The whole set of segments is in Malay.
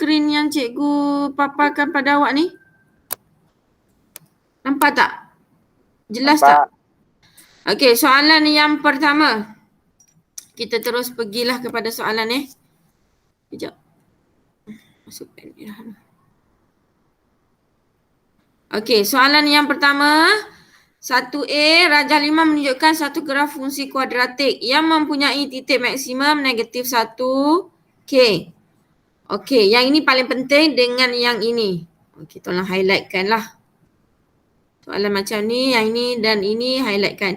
skrin yang cikgu paparkan pada awak ni? Nampak tak? Jelas tak? Okey, soalan yang pertama. Kita terus pergilah kepada soalan Sekejap. Masuk pen ni dah. Okey, soalan yang pertama. 1A, rajah 5 menunjukkan satu graf fungsi kuadratik yang mempunyai titik maksimum negatif 1K. Okey, yang ini paling penting dengan yang ini. Okey, tolong highlightkan lah. Soalan macam ni, yang ini dan ini highlightkan.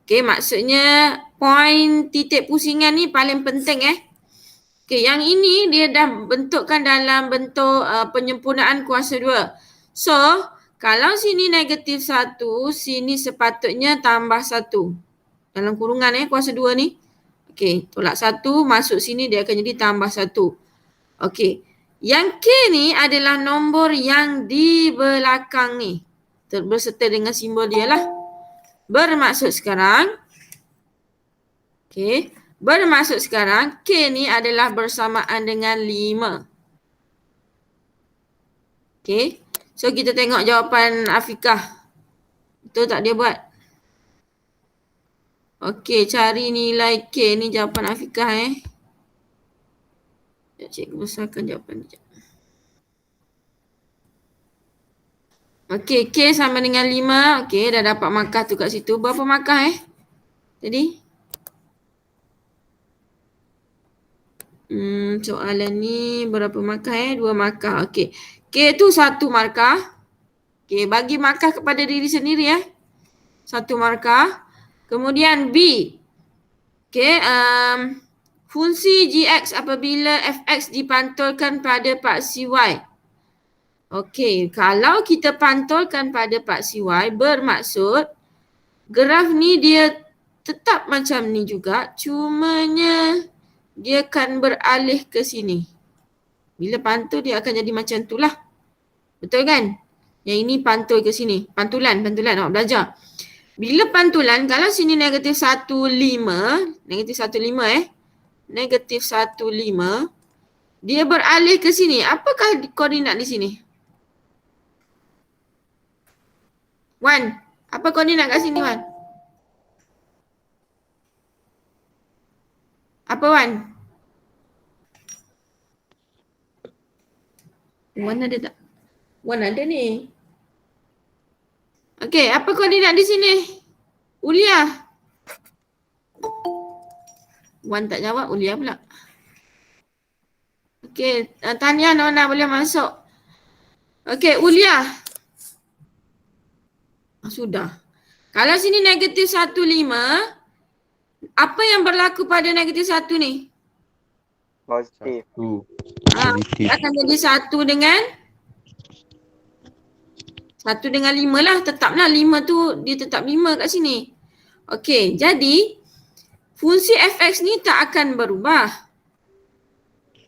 Okey, maksudnya point titik pusingan ni paling penting Okey, yang ini dia dah bentukkan dalam bentuk penyempurnaan kuasa 2. So, kalau sini negatif 1, sini sepatutnya tambah 1. Dalam kurungan kuasa 2 ni. Okey, tolak 1, masuk sini dia akan jadi tambah 1. Okey, yang K ni adalah nombor yang di belakang ni. Berserta dengan simbol dia lah. Bermaksud sekarang, K ni adalah bersamaan dengan 5. Okey. So kita tengok jawapan Afiqah. Betul tak dia buat? Okey, cari nilai K ni jawapan Afiqah Cikgu besarkan jawapan ni. Okey, K sama dengan 5. Okey, dah dapat markah tu kat situ. Berapa markah tadi? Soalan ni berapa markah 2 markah. Okey. K tu 1 markah. Okey, bagi markah kepada diri sendiri 1 markah. Kemudian B. Okey, fungsi gx apabila fx dipantulkan pada paksi y. Okey, kalau kita pantulkan pada paksi y bermaksud graf ni dia tetap macam ni juga, cumanya dia akan beralih ke sini. Bila pantul dia akan jadi macam tu lah. Betul kan? Yang ini pantul ke sini. Pantulan awak belajar. Bila pantulan, kalau sini negatif 1, 5. Negatif 1, 5 Negatif 1, 5. Dia beralih ke sini. Apakah koordinat di sini? 1. Apa koordinat kat sini 1? Apa 1? 1 ada tak? 1 ada ni. Okey, apa koordinat di sini? Uliah. 1 tak jawab, Uliah pula. Okey, Tania Nona boleh masuk. Okey, Uliah. Sudah. Kalau sini negatif 1, 5. Apa yang berlaku pada negatif 1 ni? Positif. Akan jadi 1 dengan 5 lah. Tetaplah 5 tu dia tetap 5 kat sini. Okey, jadi fungsi fx ni tak akan berubah.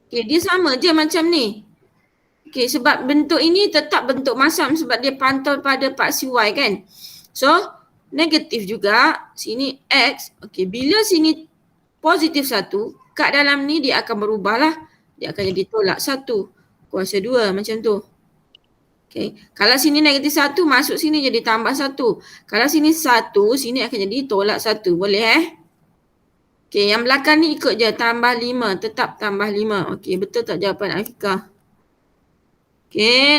Okey, dia sama je macam ni. Okey, sebab bentuk ini tetap bentuk masam sebab dia pantul pada paksi y kan. So, negatif juga. Sini x. Okey, bila sini positif 1, kat dalam ni dia akan berubah lah. Dia akan jadi tolak 1. Kuasa 2 macam tu. Okay. Kalau sini negatif 1, masuk sini jadi tambah 1. Kalau sini 1, sini akan jadi tolak 1. Boleh Okay, yang belakang ni ikut je. Tambah 5. Tetap tambah 5. Okay, betul tak jawapan Afiqah? Okay,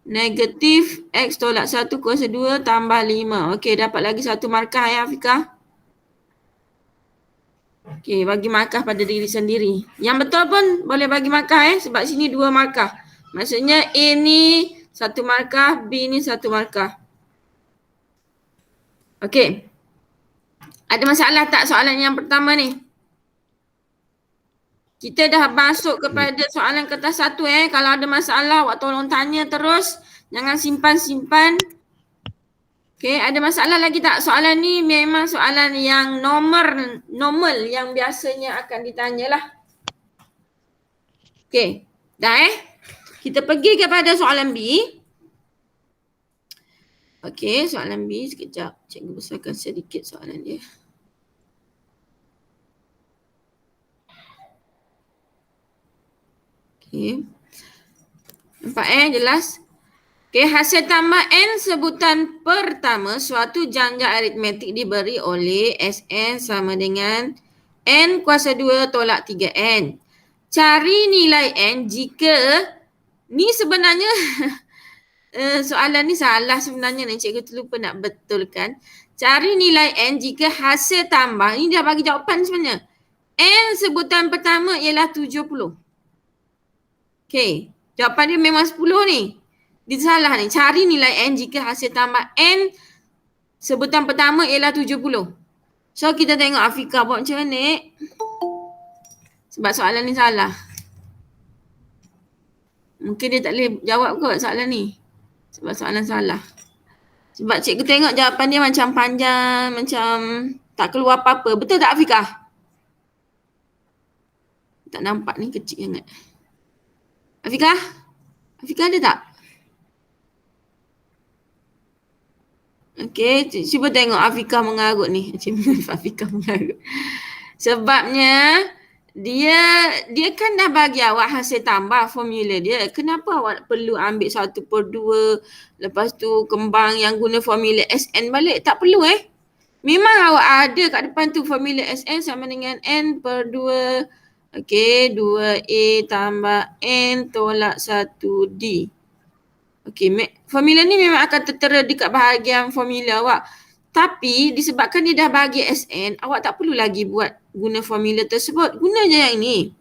negatif x tolak 1 kuasa 2 tambah 5. Okay, dapat lagi 1 markah Afiqah. Okay, bagi markah pada diri sendiri. Yang betul pun boleh bagi markah sebab sini 2 markah. Maksudnya A ni 1 markah, B ni 1 markah. Okay. Ada masalah tak soalan yang pertama ni? Kita dah masuk kepada soalan kertas 1 Kalau ada masalah, awak tolong tanya terus. Jangan simpan-simpan. Okay, ada masalah lagi tak? Soalan ni memang soalan yang normal yang biasanya akan ditanyalah. Okay, dah Kita pergi kepada soalan B. Okay, soalan B sekejap. Cikgu besarkan sedikit soalan dia. Okay. Nampak jelas? Okay, hasil tambah N sebutan pertama suatu jangka aritmetik diberi oleh Sn sama dengan N kuasa 2 tolak 3N. Cari nilai N jika ni sebenarnya soalan ni salah sebenarnya ni, cikgu terlupa nak betulkan. Cari nilai N jika hasil tambah, ni dah bagi jawapan sebenarnya. N sebutan pertama ialah 70. Okay, jawapan dia memang 10 ni. Dia salah ni. Cari nilai N jika hasil tambah N sebutan pertama ialah 70. So kita tengok Afika buat macam mana. Sebab soalan ni salah. Mungkin dia tak boleh jawab kot soalan ni. Sebab soalan salah. Sebab cikgu tengok jawapan dia macam panjang, macam tak keluar apa-apa. Betul tak Afika? Tak nampak ni, kecil sangat. Afika? Afika ada tak? Okey, cuba tengok Afika mengarut ni. Afika mengarut. Sebabnya dia kan dah bagi awak hasil tambah formula dia. Kenapa awak perlu ambil 1/2, lepas tu kembang yang guna formula Sn balik? Tak perlu Memang awak ada kat depan tu formula Sn sama dengan N/2. Okey, 2A tambah N tolak 1D. Okey, formula ni memang akan tertera dekat bahagian formula awak. Tapi disebabkan dia dah bagi Sn, awak tak perlu lagi buat guna formula tersebut. Guna je yang ni.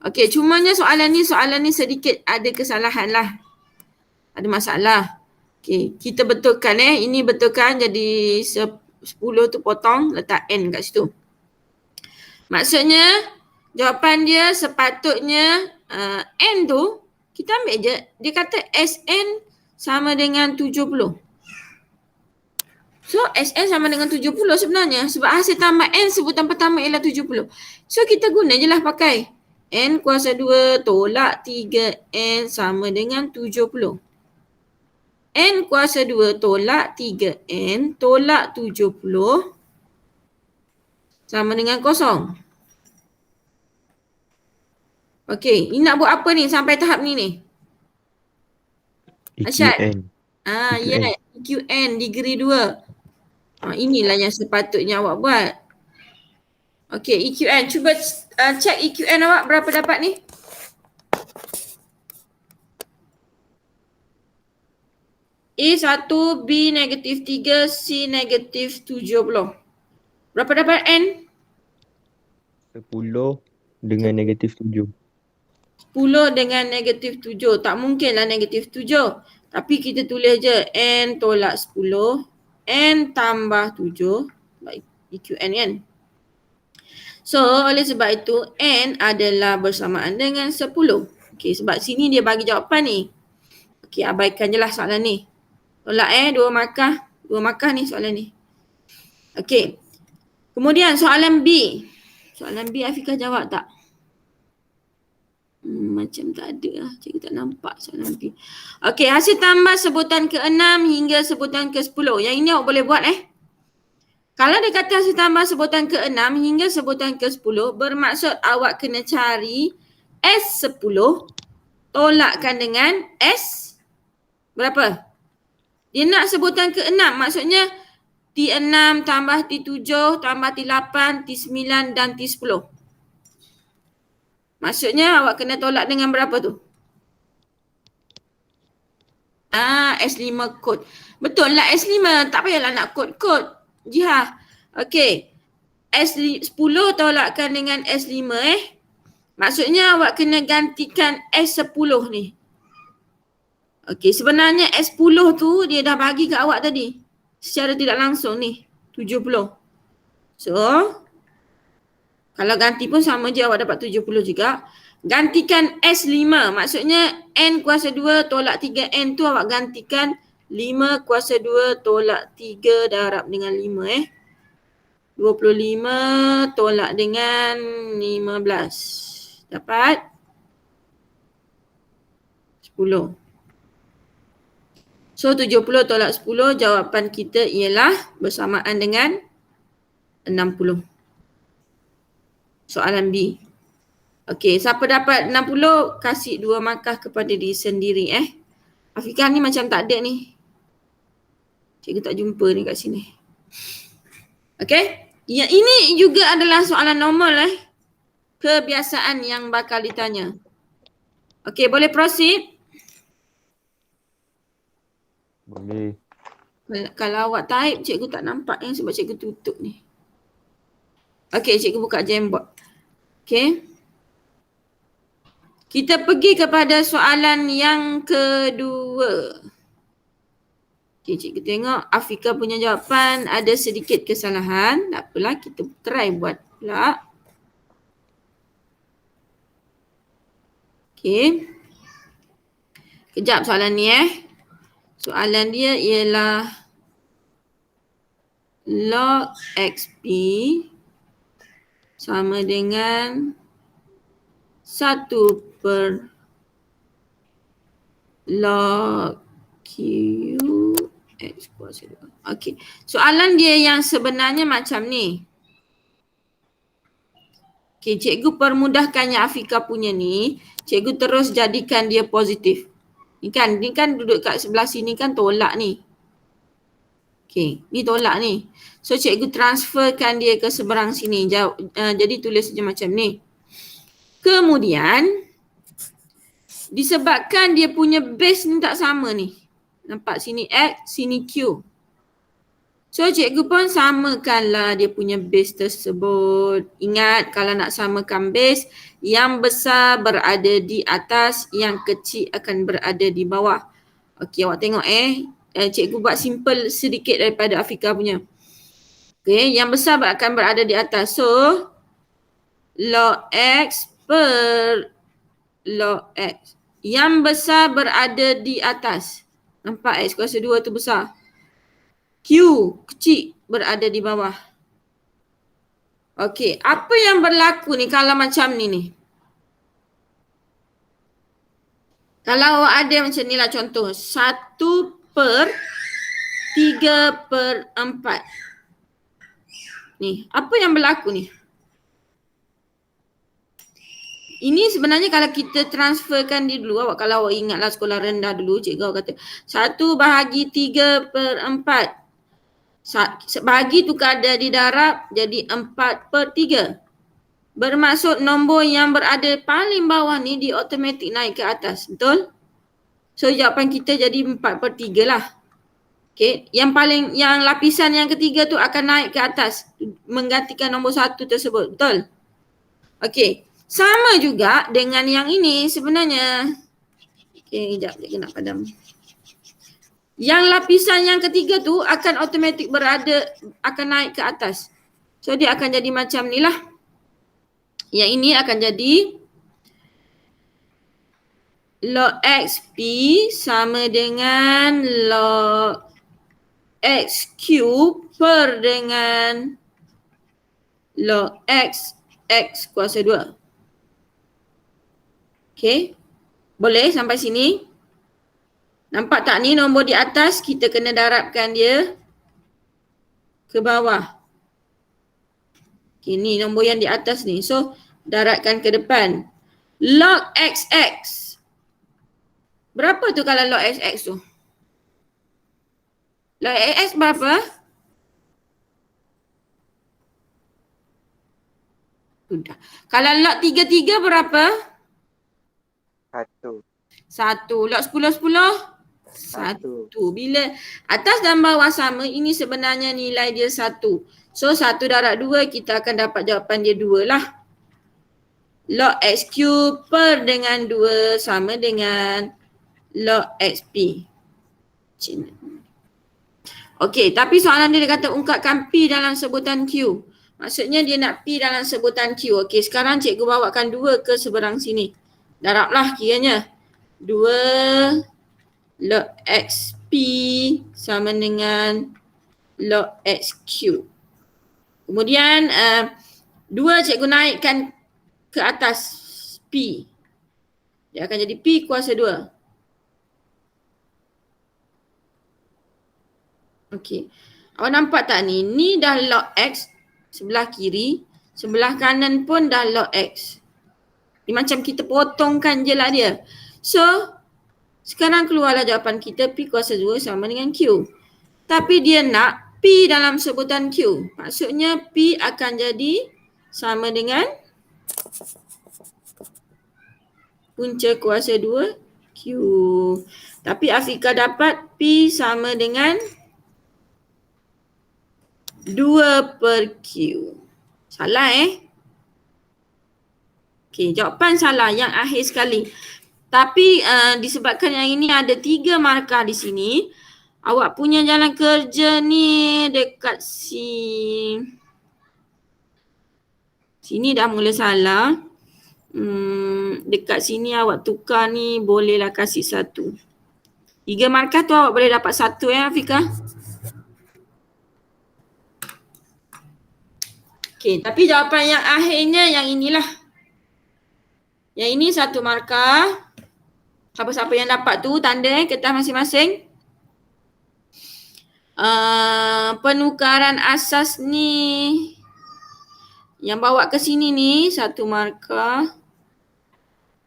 Okey, cumanya soalan ni sedikit ada kesalahan lah. Ada masalah. Okey, kita betulkan Ini betulkan jadi 10 tu potong, letak N kat situ. Maksudnya jawapan dia sepatutnya N tu kita ambil je. Dia kata Sn sama dengan 70. So Sn sama dengan 70 sebenarnya. Sebab hasil tambah N sebutan pertama ialah 70. So kita guna je lah pakai N kuasa 2 tolak 3N sama dengan 70. N kuasa 2 tolak 3N tolak 70 sama dengan kosong. Okey, ni nak buat apa ni sampai tahap ni? Asyad? Ya, EQN degree 2. Inilah yang sepatutnya awak buat. Okey, EQN. Cuba check EQN awak berapa dapat ni? A1, B negatif 3, C negatif 70. Berapa dapat N? 10 dengan negatif 7. 10 dengan negatif 7. Tak mungkinlah negatif 7. Tapi kita tulis je N tolak 10. N tambah 7. EQN kan? So oleh sebab itu N adalah bersamaan dengan 10. Okey, sebab sini dia bagi jawapan ni. Okey, abaikan je lah soalan ni. Tolak 2 markah. 2 markah ni soalan ni. Okey. Kemudian soalan B. Soalan B Afika jawab tak? Macam tak ada lah. Cikgu tak nampak soalan B. Okey, hasil tambah sebutan ke-6 hingga sebutan ke-10. Yang ini awak boleh buat Kalau dia kata hasil tambah sebutan ke-6 hingga sebutan ke-10, bermaksud awak kena cari S10 tolakkan dengan S berapa? Dia nak sebutan ke-6, maksudnya T6 tambah T7 tambah T8, T9 dan T10. Maksudnya awak kena tolak dengan berapa tu? S5 kod. Betul lah S5, tak payahlah nak kod-kod. Jihah. Okey. S10 tolakkan dengan S5 Maksudnya awak kena gantikan S10 ni. Okey, sebenarnya S10 tu dia dah bagi kat awak tadi. Secara tidak langsung ni, 70. So, kalau ganti pun sama je awak dapat 70 juga. Gantikan S5, maksudnya N kuasa 2 tolak 3N tu awak gantikan 5 kuasa 2 tolak 3 darab dengan 5 25 tolak dengan 15. Dapat 10. So 70 tolak 10 jawapan kita ialah bersamaan dengan 60. Soalan B. Okey, siapa dapat 60 kasih 2 markah kepada diri sendiri Afiqah ni macam tak ada ni. Cikgu tak jumpa ni kat sini. Okey. Ya, ini juga adalah soalan normal kebiasaan yang bakal ditanya. Okey, boleh proceed? Boleh. Kalau awak type, cikgu tak nampak sebab cikgu tutup ni. Okey, cikgu buka Jamboard. Okey. Kita pergi kepada soalan yang kedua. Okey, cikgu tengok Afiqah punya jawapan ada sedikit kesalahan. Tak apalah, kita try buat pula. Okey. Kejap soalan ni Soalan dia ialah log XP sama dengan 1 per log Q X kuasa 2. Okey. Soalan dia yang sebenarnya macam ni. Okey, cikgu permudahkannya Afiqah punya ni, cikgu terus jadikan dia positif. Ni kan duduk kat sebelah sini kan tolak ni. Okey, ni tolak ni. So cikgu transferkan dia ke seberang sini. Jadi tulis je macam ni. Kemudian disebabkan dia punya base ni tak sama ni. Nampak sini X, sini Q. So cikgu pun samakanlah dia punya base tersebut. Ingat kalau nak samakan base, yang besar berada di atas, yang kecil akan berada di bawah. Okey, awak tengok cikgu buat simple sedikit daripada Afiqah punya. Okey, yang besar akan berada di atas. So log X per log X. Yang besar berada di atas. Nampak X kuasa 2 tu besar. Q kecil berada di bawah. Okey, apa yang berlaku ni kalau macam ni? Kalau ada macam ni lah contoh. 1 per 3 per 4. Ni, apa yang berlaku ni? Ini sebenarnya kalau kita transferkan dia dulu, kalau awak ingatlah sekolah rendah dulu, cikgu awak kata 1 bahagi 3 per 4. Bahagi tu kada di darab jadi 4 per 3. Bermaksud nombor yang berada paling bawah ni di automatik naik ke atas. Betul? So jawapan kita jadi 4 per 3 lah. Okay. Yang lapisan yang ketiga tu akan naik ke atas. Menggantikan nombor 1 tersebut. Betul? Okay. Sama juga dengan yang ini sebenarnya. Okay, sekejap dia nak padam. Yang lapisan yang ketiga tu akan automatik akan naik ke atas. So dia akan jadi macam ni lah. Yang ini akan jadi log XP sama dengan log XQ per dengan log X kuasa 2. Okay. Boleh sampai sini? Nampak tak ni nombor di atas kita kena darabkan dia ke bawah. Okay, ni nombor yang di atas ni. So darabkan ke depan. Log XX. Berapa tu kalau log XX tu? Log XX berapa? Sudah. Kalau log 33 berapa? 1. 1. Log 10? 1. Bila atas dan bawah sama, ini sebenarnya nilai dia 1. So 1 darab 2 kita akan dapat jawapan dia 2 lah. Log XQ per dengan 2 sama dengan log XP. Okey, tapi soalan dia kata ungkapkan P dalam sebutan Q. Maksudnya dia nak P dalam sebutan Q. Okey, sekarang cikgu bawakan 2 ke seberang sini. Darablah kiranya. 2 log XP sama dengan log XQ. Kemudian 2 cikgu naikkan ke atas P. Dia akan jadi P kuasa 2. Okey. Awak nampak tak ni? Ni dah log X sebelah kiri. Sebelah kanan pun dah log X. Dia macam kita potongkan je lah dia. So, sekarang keluarlah jawapan kita P kuasa 2 sama dengan Q. Tapi dia nak P dalam sebutan Q. Maksudnya P akan jadi sama dengan punca kuasa 2 Q. Tapi Afika dapat P sama dengan 2 per Q. Salah Okey, jawapan salah yang akhir sekali. Tapi disebabkan yang ini ada 3 markah di sini, awak punya jalan kerja ni dekat sini dah mula salah. Dekat sini awak tukar ni bolehlah kasih 1. 3 markah tu awak boleh dapat 1 Afika. Okey, tapi jawapan yang akhirnya yang inilah. Yang ini 1 markah. Siapa-siapa yang dapat tu tanda kertas masing-masing. Penukaran asas ni yang bawa ke sini ni 1 markah.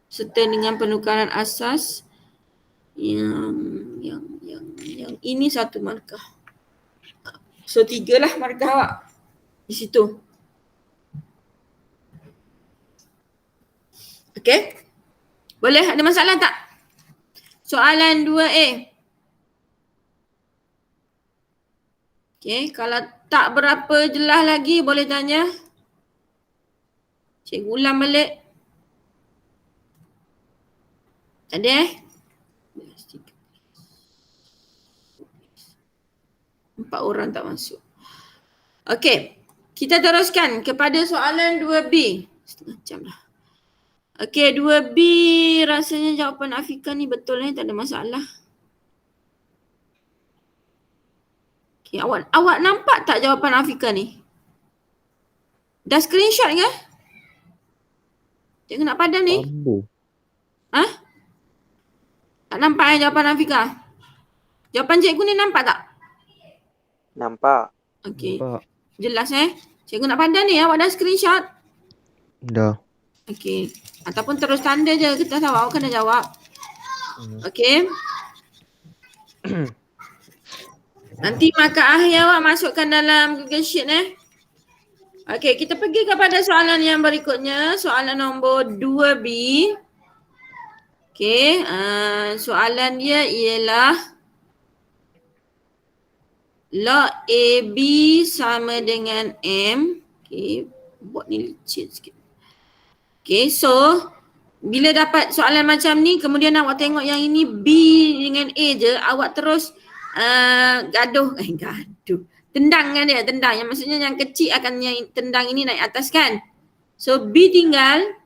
Serta dengan penukaran asas yang ini 1 markah. So 3 lah markah awak di situ. Okey? Boleh? Ada masalah tak? Soalan 2A. Okey, kalau tak berapa jelas lagi boleh tanya. Cikgu ulang balik. Ada 4 orang tak masuk. Okey, kita teruskan kepada soalan 2B. Setengah jam dah. Okey, 2B rasanya jawapan Afika ni betul tak ada masalah. Okey, awak nampak tak jawapan Afika ni? Dah screenshot ke? Cikgu nak padam ni? Tak nampak jawapan Afika? Jawapan cikgu ni nampak tak? Nampak. Okey. Jelas Cikgu nak padam ni, awak dah screenshot? Dah. Okey. Ataupun terus tanda je kertas awak kena jawab. Okey. Nanti markah akhir awak masukkan dalam Google Sheet Okey, kita pergi kepada soalan yang berikutnya. Soalan nombor 2B. Okey, soalan dia ialah log AB sama dengan M. Okey, buat ni licin sikit. Okey, so bila dapat soalan macam ni, kemudian awak tengok yang ini B dengan A je, awak terus gaduh. Tendang kan dia, tendang. Yang maksudnya yang kecil akan yang tendang ini naik atas kan. So B tinggal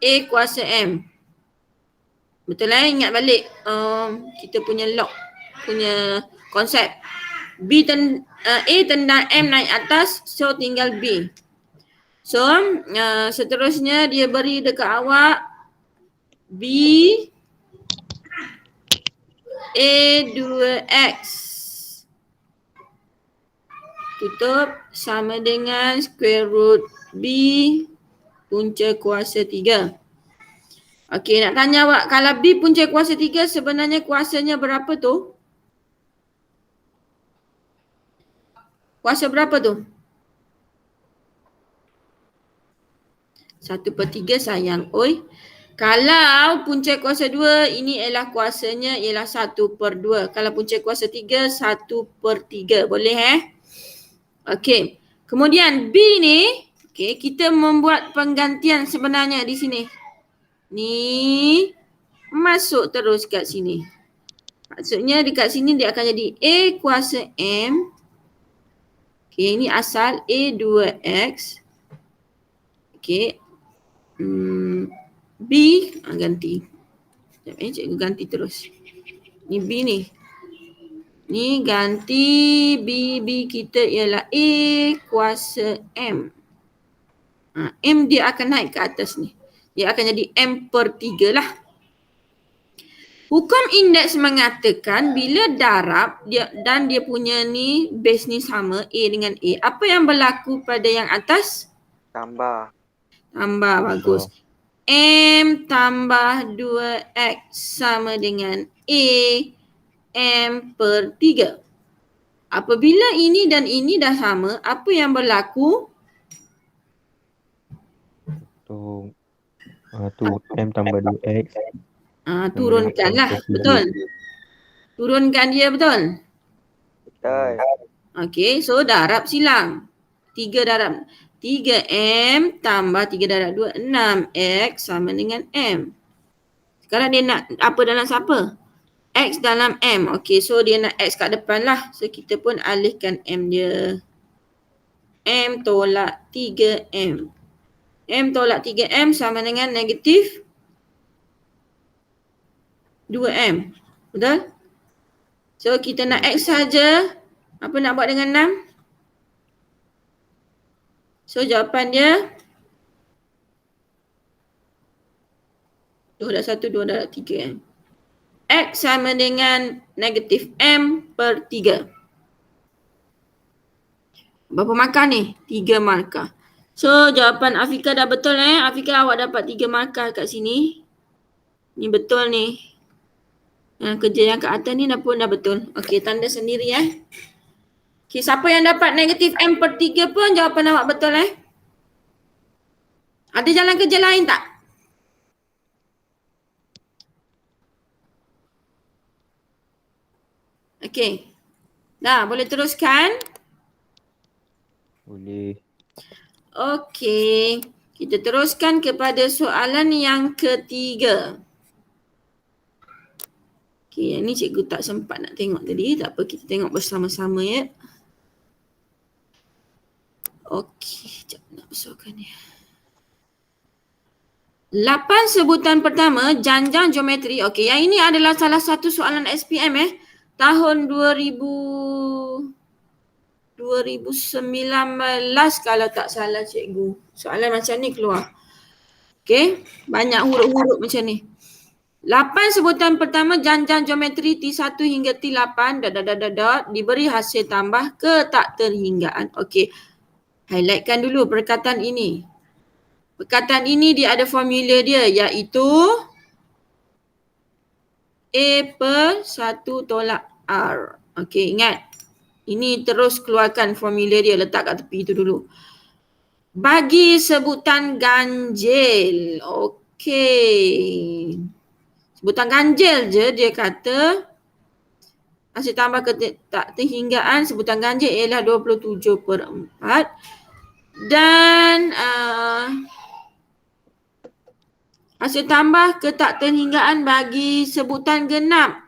A kuasa M. Betul ingat balik kita punya log punya konsep. A tendang M naik atas, so tinggal B. So seterusnya dia beri dekat awak B A2X tutup sama dengan square root B punca kuasa 3. Okey, nak tanya awak, kalau B punca kuasa 3 sebenarnya kuasanya berapa tu? Kuasa berapa tu? 1/3 sayang. Oi. Kalau punca kuasa 2 ini ialah kuasanya ialah 1/2. Kalau punca kuasa 3 1/3. Boleh Okey. Kemudian B ni, okey, kita membuat penggantian sebenarnya di sini. Ni masuk terus kat sini. Maksudnya dekat sini dia akan jadi A kuasa M. Okey, ini asal A2X. Okey. B ganti. Sekejap cikgu ganti terus. Ni B ni. Ni ganti B kita ialah A kuasa M. M dia akan naik ke atas ni. Dia akan jadi M/3 lah. Hukum indeks mengatakan bila darab dia punya ni base ni sama A dengan A. Apa yang berlaku pada yang atas? Tambah. Tambah, bagus. M tambah 2X sama dengan A M per 3. Apabila ini dan ini dah sama, apa yang berlaku? Tu M tambah 2X. Turunkanlah, betul. Turunkan dia, betul. Betul. Okey, so darab silang. 3 darab 3M tambah 3 darab 2, 6X sama dengan M. Sekarang dia nak apa dalam siapa? X dalam M. Okey, so dia nak X kat depan lah. So kita pun alihkan M dia. M tolak 3M. M tolak 3M sama dengan negatif 2M. Betul? So kita nak X saja. Apa nak buat dengan 6? So jawapan dia 2 darab 1, 2 darab 3M. X sama dengan negatif M per 3. Berapa markah ni? 3 markah. So jawapan Afika dah betul Afika, awak dapat 3 markah kat sini. Ni betul ni. Yang kerja yang kat atas ni pun dah betul. Okey, tanda sendiri Okey, siapa yang dapat negatif M per 3 pun jawapan awak betul Ada jalan kerja lain tak? Okey. Dah, boleh teruskan? Boleh. Okey. Kita teruskan kepada soalan yang ketiga. Okey, yang ni cikgu tak sempat nak tengok tadi. Tak apa, kita tengok bersama-sama Okey, sekejap nak besarkan dia. 8 sebutan pertama janjang geometri. Okey, yang ini adalah salah satu soalan SPM tahun 2019 kalau tak salah cikgu. Soalan macam ni keluar. Okey, banyak huruf-huruf macam ni. 8 sebutan pertama janjang geometri T1 hingga T8 diberi hasil tambah ke tak terhinggaan. Okey, highlightkan dulu perkataan ini. Perkataan ini dia ada formula dia iaitu A per 1 tolak R. Okey, ingat. Ini terus keluarkan formula dia, letak kat tepi itu dulu. Bagi sebutan ganjil. Okey. Sebutan ganjil je dia kata hasil tambah ke tak terhinggaan sebutan ganjil ialah 27 per 4. Dan hasil tambah ke tak terhinggaan bagi sebutan genap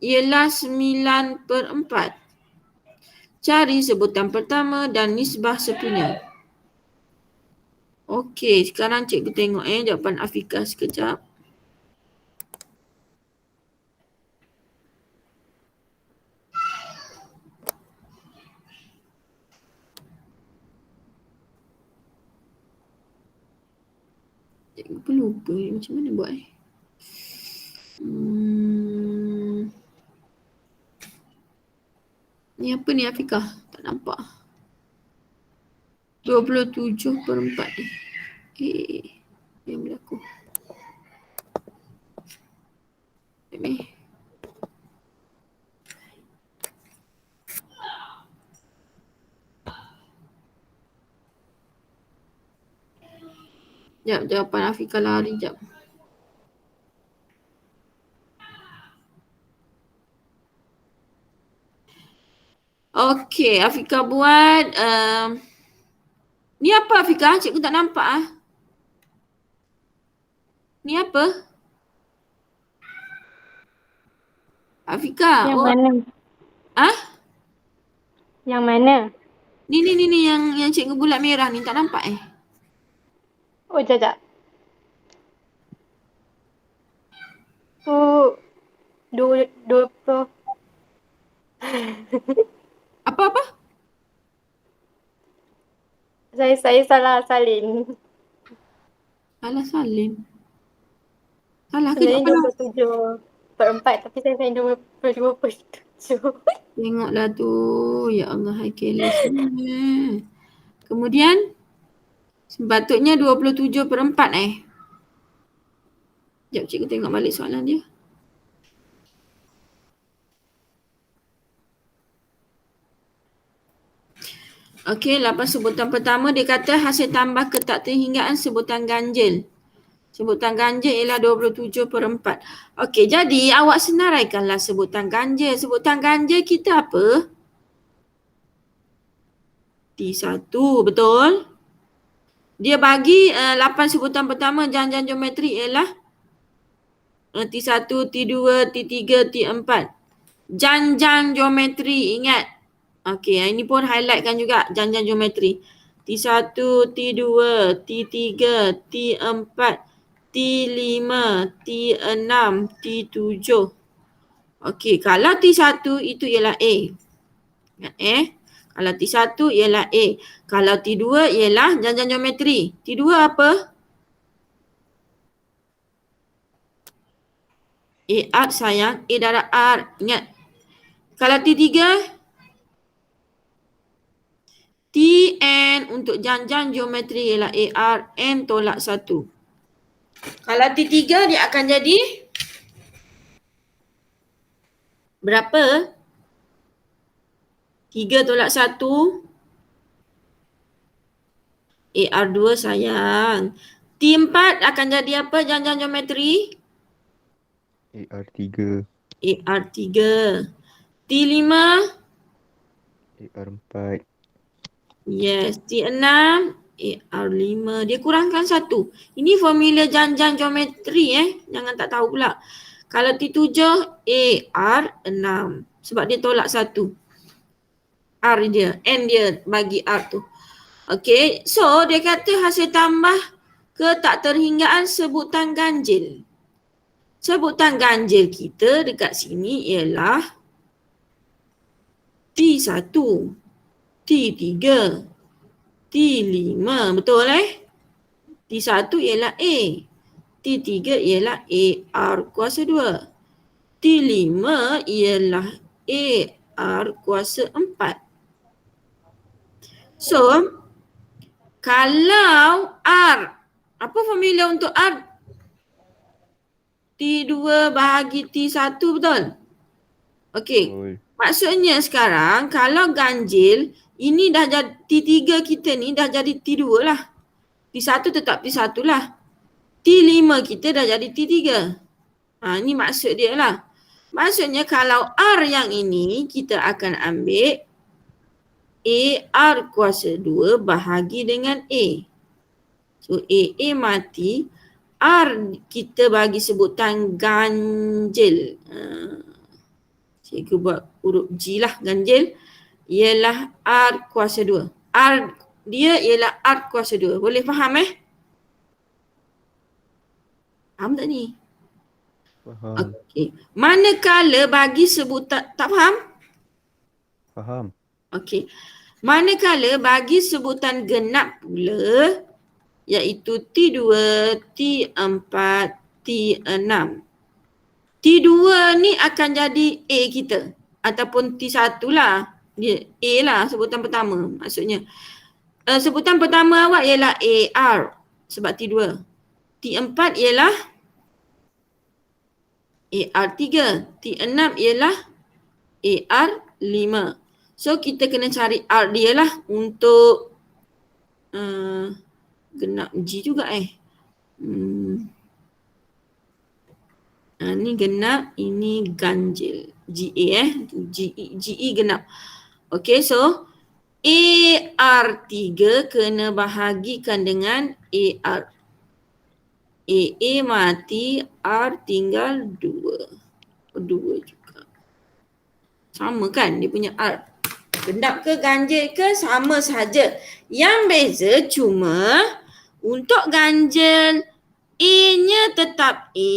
ialah 9 per 4. Cari sebutan pertama dan nisbah sepunya. Okey, sekarang cikgu tengok jawapan Afika sekejap. Cikgu pun lupa macam mana buat Ni apa ni Afika? Tak nampak. 27 per 4 ni. Yang berlaku. Ni. Sekejap, jawapan Afika lari sekejap. Okey, Afika buat ni apa Afika? Cikgu tak nampak Ni apa? Afika. Yang mana? Yang mana? Ni yang cikgu bulat merah ni tak nampak Oh, jap. Tu 20. Apa? Saya salah salin. Salah salin. Salah ke Sebenarnya jawapan? 27 per 4 tapi saya salin 22 per 7. Tengoklah tu. Ya Allah, hai careless. Kemudian? Sepatutnya 27/4 Sekejap cikgu tengok balik soalan dia. Okey, lepas sebutan pertama dia kata hasil tambah ke tak terhinggaan sebutan ganjil. Sebutan ganjil ialah 27/4. Okey, jadi awak senaraikanlah sebutan ganjil. Sebutan ganjil kita apa? T1, betul? Dia bagi 8 sebutan pertama janjan geometri ialah T1, T2, T3, T4. Janjan geometri, ingat. Okey, ini pun highlightkan juga janjan geometri. T1, T2, T3, T4, T5, T6, T7. Okey, kalau T1 itu ialah A. Ingat Kalau T1 ialah A. Kalau T2 ialah janjan geometri. T2 apa? A R sayang. A darab R. Ingat. Kalau T3, Tn untuk janjan geometri ialah AR, N tolak 1. Kalau T3 dia akan jadi berapa? 3 tolak 1. AR2 sayang. T4 akan jadi apa janjan geometri? AR3, AR3. T5, AR4, yes. T6, AR5. Dia kurangkan 1. Ini formula janjan geometri Jangan tak tahu pula. Kalau T7, AR6. Sebab dia tolak 1. R dia, N dia bagi R tu. Okey, so dia kata hasil tambah ke tak terhinggaan sebutan ganjil. Sebutan ganjil kita dekat sini ialah T1, T3, T5. Betul T1 ialah A. T3 ialah AR kuasa 2. T5 ialah AR kuasa 4. So, kalau R, apa formula untuk R? T2 bahagi T1, betul? Okey. betul. Maksudnya sekarang kalau ganjil, ini dah jadi T3 kita ni dah jadi T2 lah. T1 tetap T1 lah. T5 kita dah jadi T3. Ini maksud dia lah. Maksudnya kalau R yang ini kita akan ambil AR kuasa 2 bahagi dengan A. So AA mati. R kita bagi sebutan ganjil. Cikgu buat huruf G lah, ganjil. Ialah R kuasa 2. R dia ialah R kuasa 2. Boleh faham Faham tak ni? Faham. Okey. Manakala bagi sebutan, tak faham? Faham. Okey. Manakala bagi sebutan genap pula, iaitu T2, T4, T6. T2 ni akan jadi A kita ataupun T1 lah. Dia A lah sebutan pertama maksudnya. Sebutan pertama awak ialah AR sebab T2. T4 ialah AR3. T6 ialah AR5. So kita kena cari R dia lah untuk genap G juga ni genap, ini ganjil. GA GE genap. Okay, so AR3 kena bahagikan dengan AR. AA mati, R tinggal 2. 2 juga. Sama kan dia punya R. Genap ke ganjil ke sama saja. Yang beza cuma untuk ganjil A-nya tetap A,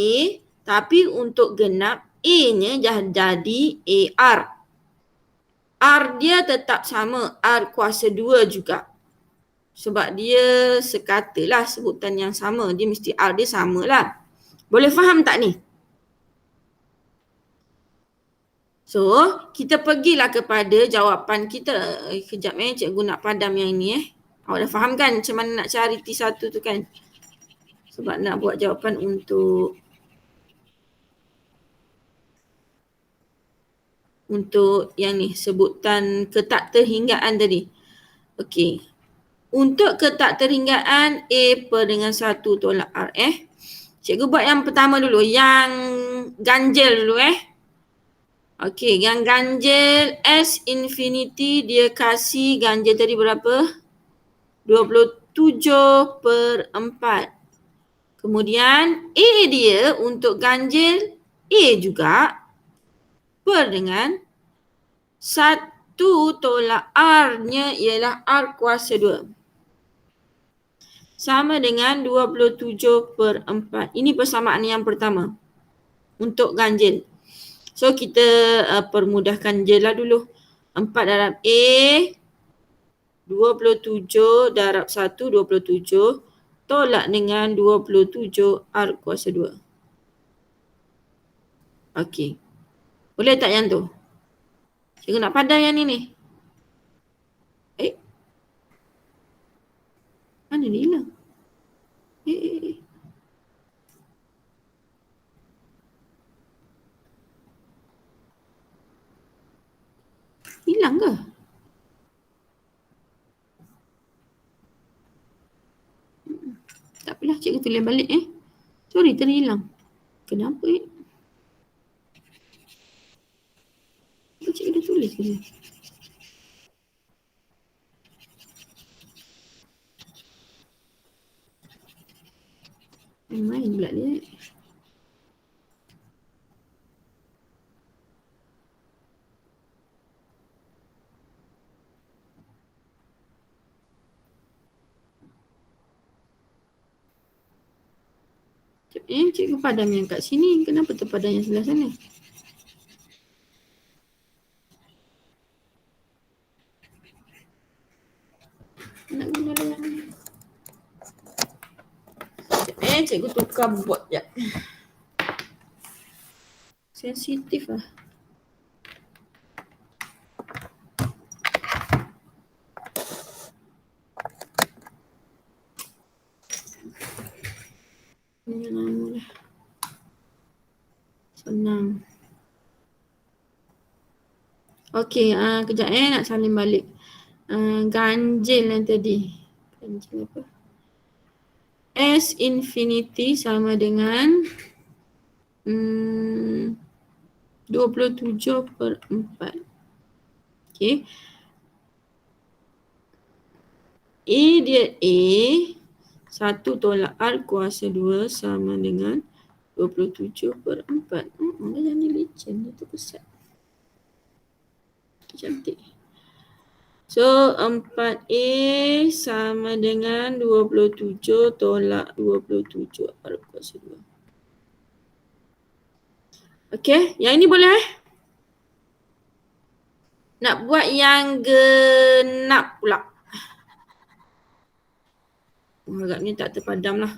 tapi untuk genap A-nya jadi AR. R dia tetap sama, R kuasa 2 juga. Sebab dia sekatalah sebutan yang sama. Dia mesti R dia sama lah. Boleh faham tak ni? So, kita pergilah kepada jawapan kita. Kejap cikgu nak padam yang ini Awak dah faham kan macam mana nak cari T1 tu kan? Sebab nak buat jawapan untuk yang ni, sebutan ketakterhinggaan tadi. Okey. Untuk ketakterhinggaan A per dengan 1 tolak R Cikgu buat yang pertama dulu, yang ganjil dulu Okey, yang ganjil S infinity dia kasih ganjil tadi berapa? 27 per 4. Kemudian A dia untuk ganjil A juga per dengan 1 tolak R-nya ialah R kuasa 2. Sama dengan 27 per 4. Ini persamaan yang pertama untuk ganjil. So kita permudahkan je lah dulu. 4 darab A, 27 darab 1, 27 tolak dengan 27 R kuasa 2. Okey. Boleh tak yang tu? Cikgu nak padam yang ni. Mana dia hilang? Hilang ke? Tak apalah, cikgu tulis balik Sorry, terhilang. Kenapa Apa cikgu dah tulis ke? Main pula dia. Cikgu padam yang kat sini. Kenapa terpadam yang sebelah sana? Nak guna yang ni. Cikgu tukar board sekejap. Sensitif lah. Ini lama dah. Senang. Okey, kejap nak salin balik. Ganjil yang tadi. Ganjil apa? S infinity sama dengan 27 per 4. Okey. A dia A, 1 tolak R kuasa 2 sama dengan 27 per 4. Dia jadi licin, dia tu besar. Cantik. So 4A sama dengan 27 tolak 27 R kuasa 2. Okey, yang ini boleh Nak buat yang genap pula. Agaknya tak terpadam lah.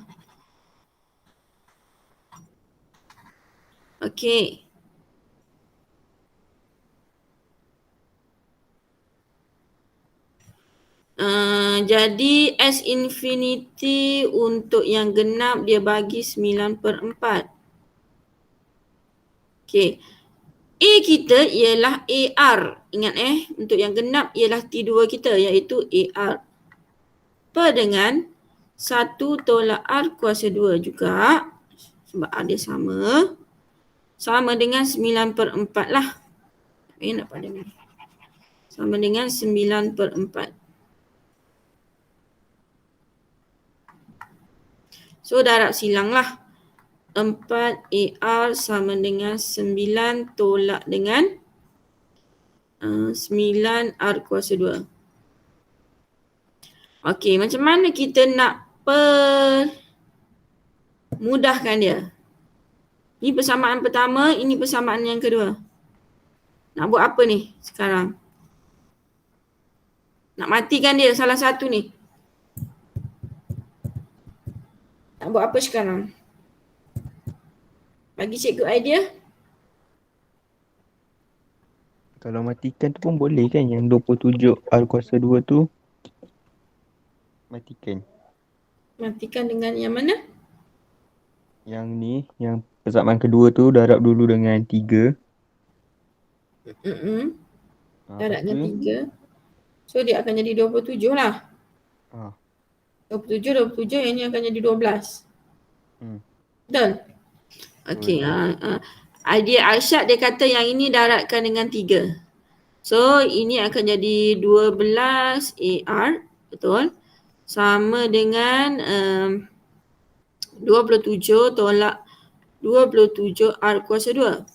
Okey. Jadi S infinity untuk yang genap dia bagi 9 per 4. Okey. A kita ialah AR. Ingat untuk yang genap ialah T2 kita iaitu AR. Per dengan 1 tolak R kuasa 2 juga. Sebab R dia sama. Sama dengan 9 per 4 lah. Nak padam. Sama dengan 9 per 4. So darab silang lah. 4 AR sama dengan 9 tolak dengan 9 R kuasa 2. Okey, macam mana kita nak mudahkan dia? Ini persamaan pertama, ini persamaan yang kedua. Nak buat apa ni sekarang? Nak matikan dia salah satu ni. Nak buat apa sekarang? Bagi cikgu idea. Kalau matikan tu pun boleh kan yang 27 R kuasa 2 tu? Matikan. Matikan dengan yang mana? Yang ni, yang persamaan kedua tu darab dulu dengan 3. Darab Lepas dengan tu, 3. So dia akan jadi 27 lah. ah, 27 yang ni akan jadi 12. Betul? Okey. betul. Idea Arsyad dia kata yang ini darabkan dengan 3. So ini akan jadi 12 AR. Betul? Sama dengan 27 tolak 27 R kuasa 2.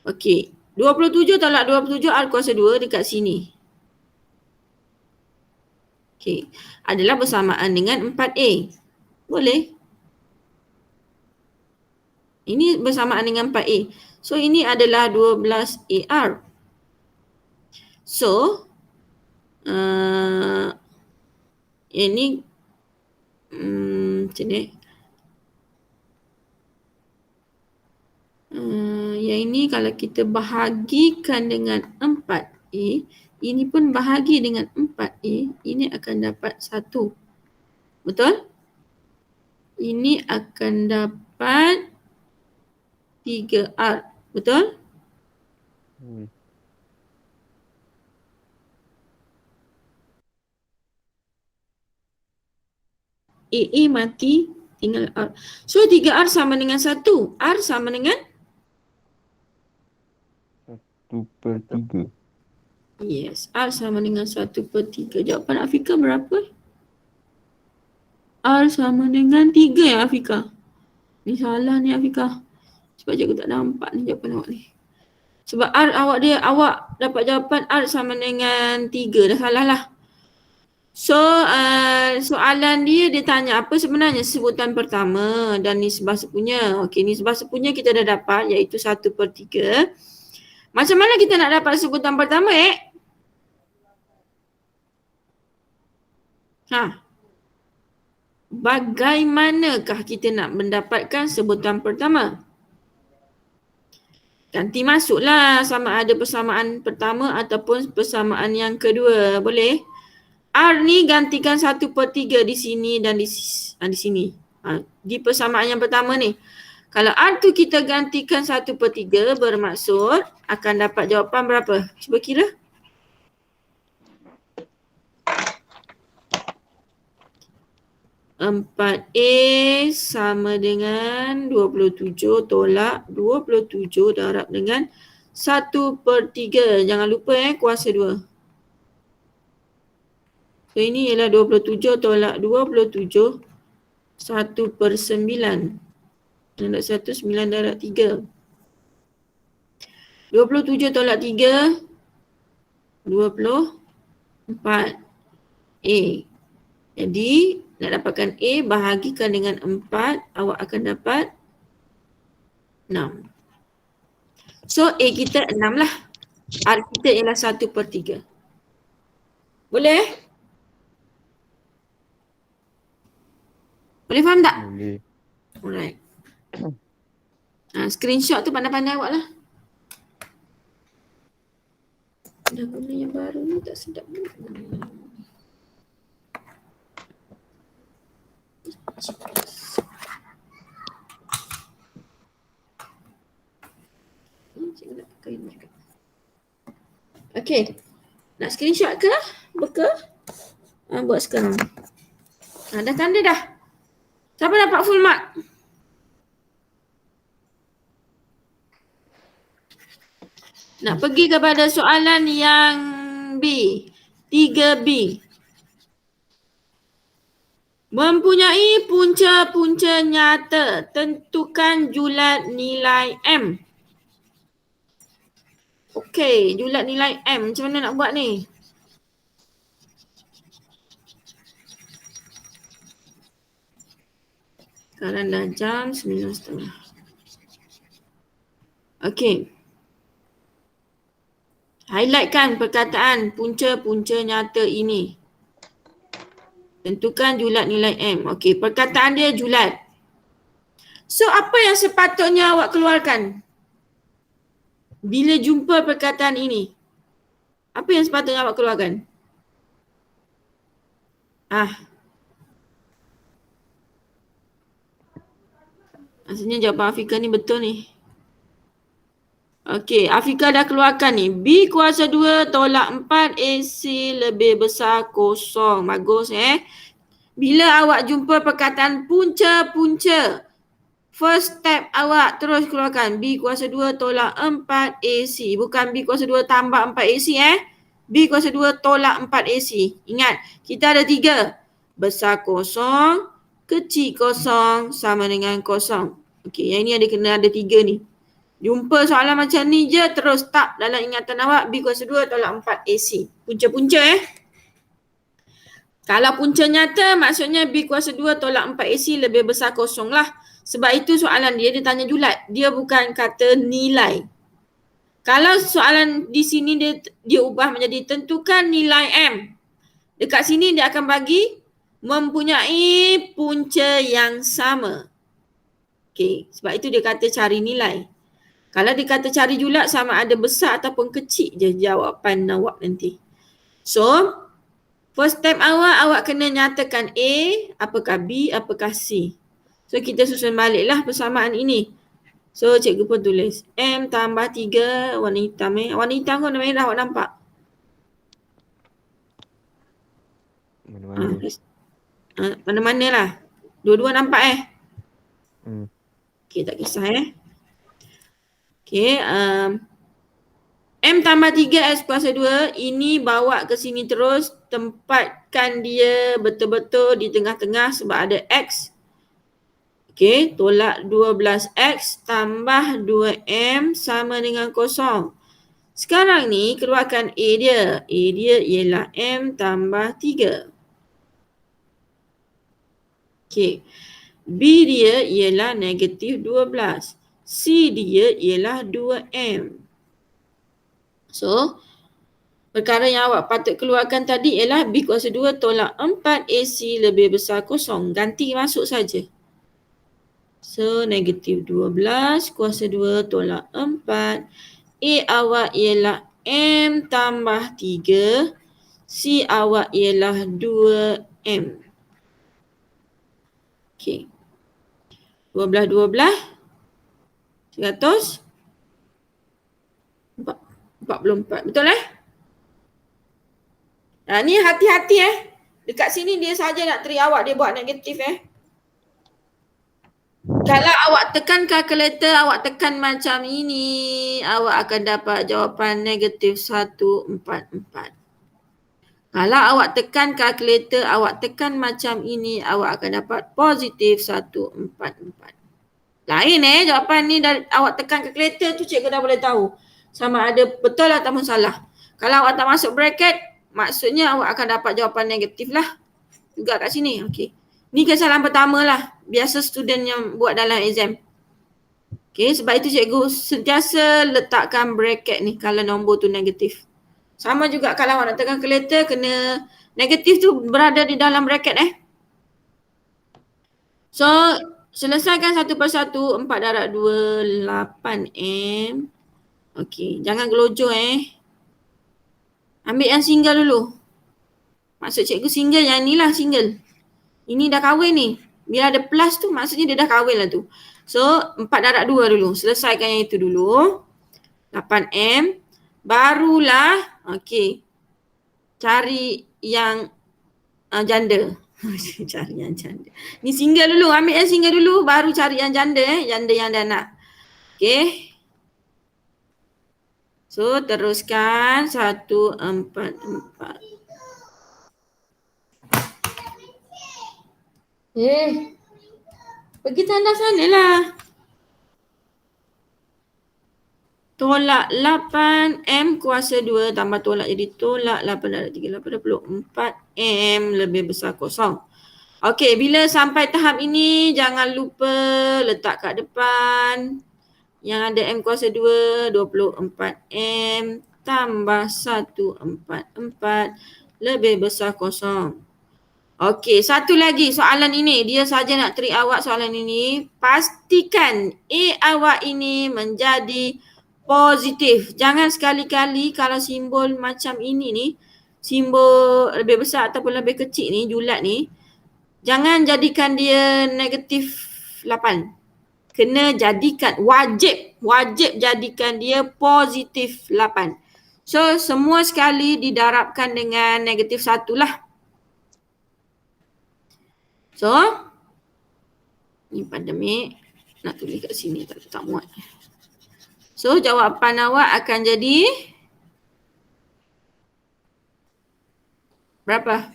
Okey. 27 tolak 27 R kuasa 2 dekat sini. Okey. Adalah bersamaan dengan 4A. Boleh? Ini bersamaan dengan 4A. So ini adalah 12 AR. So ini macam ni. Yang ini kalau kita bahagikan dengan 4A, ini pun bahagi dengan 4A, ini akan dapat 1. Betul? Ini akan dapat 3R. Betul? AA mati, tinggal R. So 3R sama dengan 1. R sama dengan? 1/3. Yes, R sama dengan 1/3. Jawapan Afika berapa? R sama dengan 3 ya Afika? Ni salah ni Afika. Sebab cikgu tak nampak ni jawapan awak ni. Sebab awak dapat jawapan R sama dengan 3. Dah salah lah. So soalan dia tanya apa sebenarnya sebutan pertama dan nisbah sepunya. Okey, nisbah sepunya kita dah dapat iaitu 1/3. Macam mana kita nak dapat sebutan pertama Bagaimanakah kita nak mendapatkan sebutan pertama? Ganti masuklah sama ada persamaan pertama ataupun persamaan yang kedua. Boleh? R ni gantikan 1/3 di sini dan di sini. Di persamaan yang pertama ni. Kalau R tu kita gantikan 1/3 bermaksud akan dapat jawapan berapa? Cuba kira. Empat A sama dengan 27 tolak 27 darab dengan 1/3. Jangan lupa kuasa 2. So ini ialah 27 tolak 27 1/9. 1, 9 darab 3. 27 tolak 3 24 A. Jadi nak dapatkan A bahagikan dengan 4, awak akan dapat 6. So A kita 6 lah. R kita ialah 1/3. Boleh? Boleh faham tak? Boleh. Alright. Screenshot tu pandai-pandai awak lah. Dah guna yang baru ni tak sedap. Okay. Nak screenshot ke? Beka? Buat sekarang. Dah tanda dah. Siapa dapat full mark? Nak pergi kepada soalan yang B. 3B. Mempunyai punca-punca nyata. Tentukan julat nilai M. Okey, julat nilai M. Macam mana nak buat ni? Sekarang dah jam 9.30. Okey. Highlightkan perkataan punca-punca nyata ini. Tentukan julat nilai M. Okey, perkataan dia julat. So, apa yang sepatutnya awak keluarkan bila jumpa perkataan ini? Apa yang sepatutnya awak keluarkan? Maksudnya jawapan Afika ni betul ni. Okey, Afika dah keluarkan ni. B kuasa 2 tolak 4 AC lebih besar kosong. Bagus Bila awak jumpa perkataan punca-punca, first step awak terus keluarkan B kuasa 2 tolak 4 AC. Bukan B kuasa 2 tambah 4 AC B kuasa 2 tolak 4 AC. Ingat, kita ada 3. Besar kosong, kecil kosong sama dengan kosong. Okey, yang ni kena ada 3 ni. Jumpa soalan macam ni je terus tap dalam ingatan awak B kuasa 2 tolak 4 AC. Punca-punca Kalau punca nyata maksudnya B kuasa 2 tolak 4 AC lebih besar kosong lah. Sebab itu soalan dia tanya julat. Dia bukan kata nilai. Kalau soalan di sini dia ubah menjadi tentukan nilai M. Dekat sini dia akan bagi mempunyai punca yang sama. Okey, sebab itu dia kata cari nilai. Kalau dia kata cari julat sama ada besar ataupun kecil je jawapan awak nanti. So, first step awak kena nyatakan A, apakah B, apakah C. So, kita susun baliklah persamaan ini. So, cikgu pun tulis M tambah 3 warna hitam Warna hitam ke warna merah awak nampak? Mana-mana. Mana-mana lah. Dua-dua nampak Okey, tak kisah Okey, M tambah 3 S kuasa 2 ini bawa ke sini terus, tempatkan dia betul-betul di tengah-tengah sebab ada X. Okey, tolak 12X tambah 2M sama dengan kosong. Sekarang ni keluarkan A dia. A dia ialah M tambah 3. Okey, B dia ialah negatif 12. C dia ialah 2M. So, perkara yang awak patut keluarkan tadi ialah B kuasa 2 tolak 4 AC lebih besar kosong. Ganti masuk saja. So, negatif 12 kuasa 2 tolak 4. A awak ialah M tambah 3. C awak ialah 2M. Okey. 12. 100. 44. Betul ni hati-hati Dekat sini dia saja nak teri awak, dia buat negatif Kalau awak tekan kalkulator, awak tekan macam ini, awak akan dapat jawapan negatif 144. Kalau awak tekan kalkulator, awak tekan macam ini, awak akan dapat positif 144. Lain jawapan ni awak tekan kalkulator tu cikgu dah boleh tahu sama ada betul ataupun salah. Kalau awak tak masuk bracket, maksudnya awak akan dapat jawapan negatif lah. Juga kat sini. Okey. Ni kesalahan pertama lah. Biasa student yang buat dalam exam. Okey, sebab itu cikgu sentiasa letakkan bracket ni kalau nombor tu negatif. Sama juga kalau awak nak tekan kalkulator, kena negatif tu berada di dalam bracket So, selesaikan satu persatu. 4 darab 2, 8M. Okey, jangan gelojoh Ambil yang single dulu. Maksud cikgu single yang ni lah single. Ini dah kahwin ni. Bila ada plus tu maksudnya dia dah kahwin lah tu. So 4 darab 2 dulu. Selesaikan yang itu dulu. 8M. Barulah cari yang janda. Cari yang janda. Ni single dulu. Ambil yang single dulu baru cari yang janda Janda yang dah nak. Okay. So, teruskan 144. Pergi tandas sana lah. Tolak 8M kuasa 2 tambah tolak jadi tolak 8 darab 3, 84M lebih besar kosong. Okey, bila sampai tahap ini jangan lupa letak kat depan. Yang ada M kuasa 2, 24M tambah 144 lebih besar kosong. Okey, satu lagi soalan ini. Dia saja nak trik awak soalan ini. Pastikan A awak ini menjadi positif. Jangan sekali-kali kalau simbol macam ini ni, simbol lebih besar ataupun lebih kecil ni, julat ni, jangan jadikan dia negatif 8. Kena jadikan, wajib jadikan dia positif 8. So, semua sekali didarabkan dengan negatif 1 lah. So, ni pandemik, nak tulis kat sini tak muat. So, jawapan awak akan jadi berapa?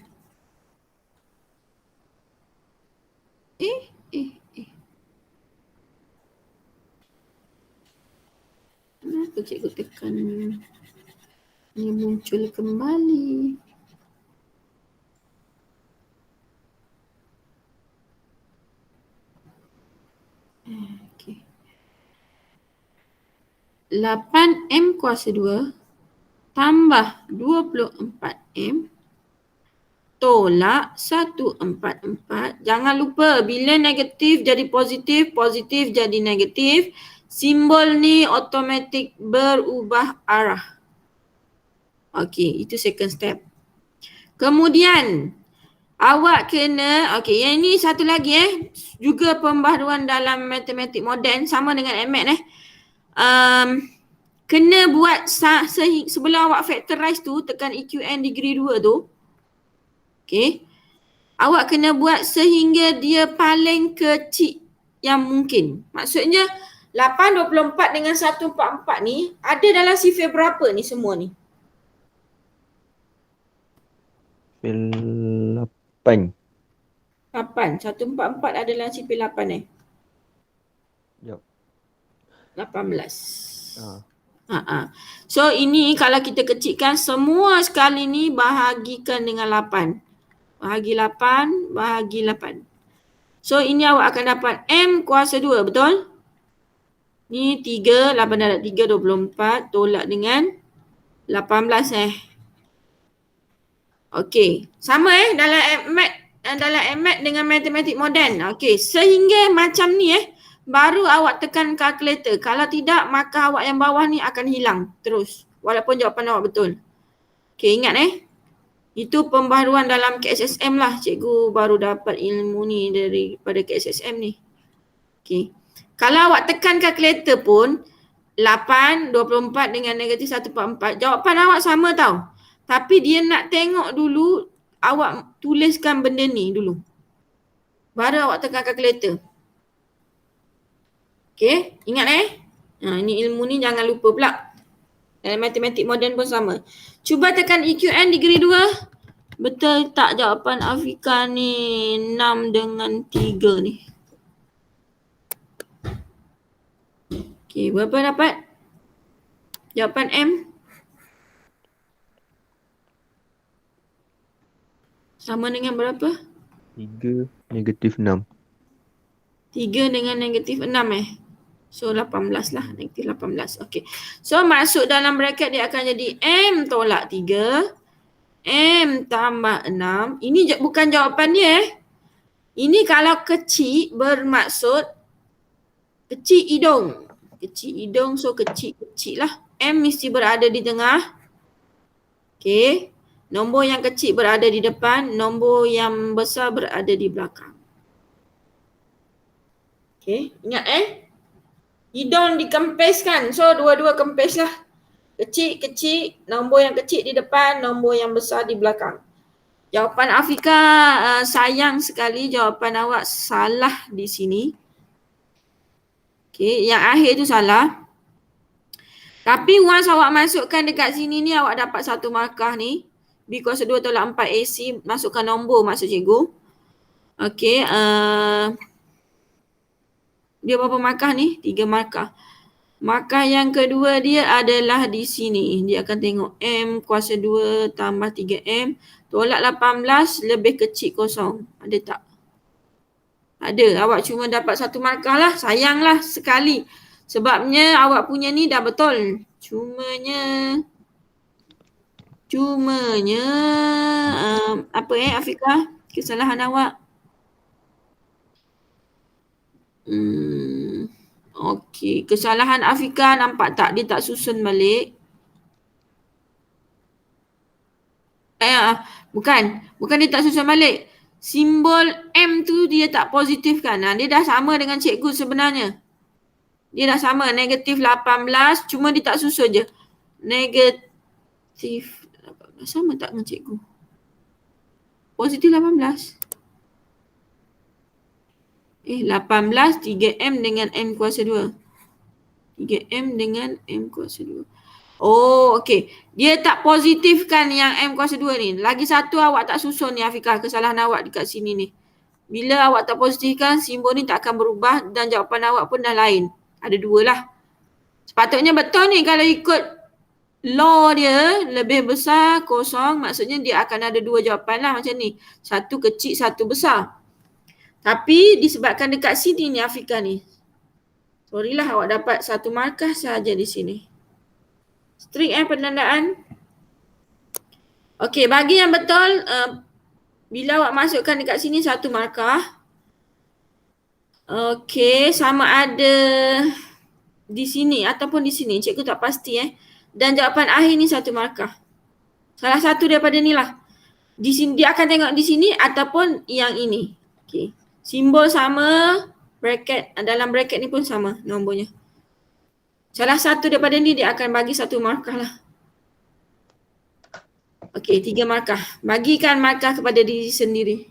Kenapa cikgu tekan ni muncul kembali? Okay. 8M kuasa 2 tambah 24M tolak 144. Jangan lupa bila negatif jadi positif, positif jadi negatif, simbol ni automatik berubah arah. Okey, itu second step. Kemudian awak kena, okey, yang ini satu lagi juga pembaharuan dalam matematik moden sama dengan MAT kena buat sebelum awak factorize tu, tekan EQN degree 2 tu. Okey. Awak kena buat sehingga dia paling kecil yang mungkin. Maksudnya 824 dengan 144 ni ada dalam sifir berapa ni semua ni? Sifir 8. 8. 144 ada dalam sifir 8 Yup. 18. Ah. So ini kalau kita kecilkan semua sekali ni bahagikan dengan 8. Bahagi 8, bahagi 8. So ini awak akan dapat M kuasa 2, betul? Ni 3, 8 darab 3, 24 tolak dengan 18 Okey, sama dalam MAT dengan matematik moden. Okey, sehingga macam ni baru awak tekan kalkulator. Kalau tidak, maka awak yang bawah ni akan hilang terus. Walaupun jawapan awak betul. Okey, ingat itu pembaharuan dalam KSSM lah. Cikgu baru dapat ilmu ni daripada KSSM ni. Okey. Kalau awak tekan kalkulator pun 8, 24 dengan negatif 144, jawapan awak sama tau. Tapi dia nak tengok dulu awak tuliskan benda ni dulu. Baru awak tekan kalkulator. Okey, ingat ini ilmu ni jangan lupa pula. Dalam matematik moden pun sama. Cuba tekan EQN degree 2. Betul tak jawapan Afika ni 6 dengan 3 ni? Okey, berapa dapat? Jawapan M? Sama dengan berapa? 3 negatif 6. 3 dengan negatif 6 So 18 lah, negatif 18. Okey. So masuk dalam bracket dia akan jadi M tolak 3. M tambah 6. Ini bukan jawapan dia Ini kalau kecil bermaksud kecil hidung. Kecil hidung, so kecil lah. M mesti berada di tengah. Okey. Nombor yang kecil berada di depan, nombor yang besar berada di belakang. Okey, ingat hidung dikempiskan. So dua-dua kempis lah. Kecil, nombor yang kecil di depan, nombor yang besar di belakang. Jawapan Afika sayang sekali jawapan awak salah di sini. Okey, yang akhir tu salah. Tapi once awak masukkan dekat sini ni awak dapat 1 markah ni. B kuasa 2 tolak 4 AC, masukkan nombor maksud cikgu. Okey, dia berapa markah ni? 3 markah. Markah yang kedua dia adalah di sini. Dia akan tengok M kuasa 2 tambah 3M tolak 18 lebih kecil kosong. Ada tak? Ada. Awak cuma dapat 1 markah lah. Sayanglah sekali. Sebabnya awak punya ni dah betul. Cumanya apa Afika? Kesalahan awak? Okey, kesalahan Afika nampak tak? Dia tak susun balik. Bukan dia tak susun balik. Simbol M tu dia tak positifkan. Dia dah sama dengan cikgu sebenarnya. Dia dah sama, negatif 18, cuma dia tak susun je. Negatif 18, sama tak dengan cikgu? Positif 18. 18, 3M dengan M kuasa 2. 3M dengan M kuasa 2. Oh, okey. Dia tak positifkan yang M kuasa 2 ni. Lagi satu awak tak susun ni Afiqah, kesalahan awak dekat sini ni. Bila awak tak positifkan, simbol ni tak akan berubah dan jawapan awak pun dah lain. Ada dua lah. Sepatutnya betul ni kalau ikut law dia lebih besar kosong, maksudnya dia akan ada dua jawapan lah macam ni. Satu kecil, satu besar. Tapi disebabkan dekat sini ni Afiqah ni. Sorry lah awak dapat satu markah saja di sini. Strict penandaan. Okey, bagi yang betul, bila awak masukkan dekat sini satu markah. Okey, sama ada di sini ataupun di sini. Cikgu tak pasti Dan jawapan akhir ni satu markah. Salah satu daripada ni lah. Di sini dia akan tengok di sini ataupun yang ini. Okey. Simbol sama, bracket dalam bracket ni pun sama nombornya. Salah satu daripada ni dia akan bagi satu markah lah. Okey, 3 markah. Bagikan markah kepada diri sendiri.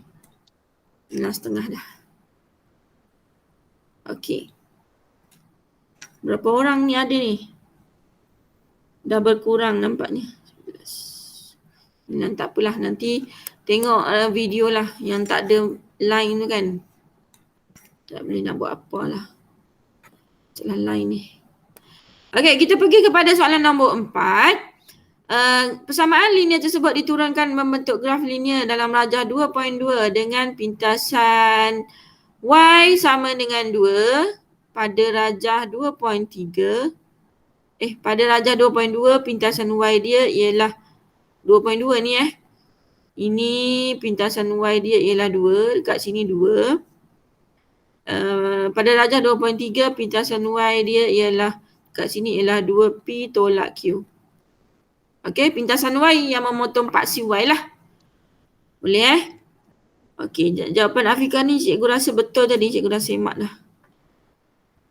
6,5 dah. Okey. Berapa orang ni ada ni? Dah berkurang nampaknya. 11. Tak apalah, nanti tengok video lah yang tak ada line tu kan. Tak boleh nak buat apa lah. Masalah line ni. Okey, kita pergi kepada soalan nombor 4. Persamaan linear tersebut diturunkan membentuk graf linear dalam rajah 2.2 dengan pintasan Y sama dengan 2 pada rajah 2.3. Pada rajah 2.2 pintasan Y dia ialah 2.2 ni Ini pintasan Y dia ialah 2, dekat sini 2. Pada rajah 2.3 pintasan Y dia ialah kat sini ialah 2P tolak Q. Okey, pintasan Y yang memotong paksi Y lah. Boleh Okey, jawapan Afiqah ni cikgu rasa betul tadi, cikgu dah semak dah.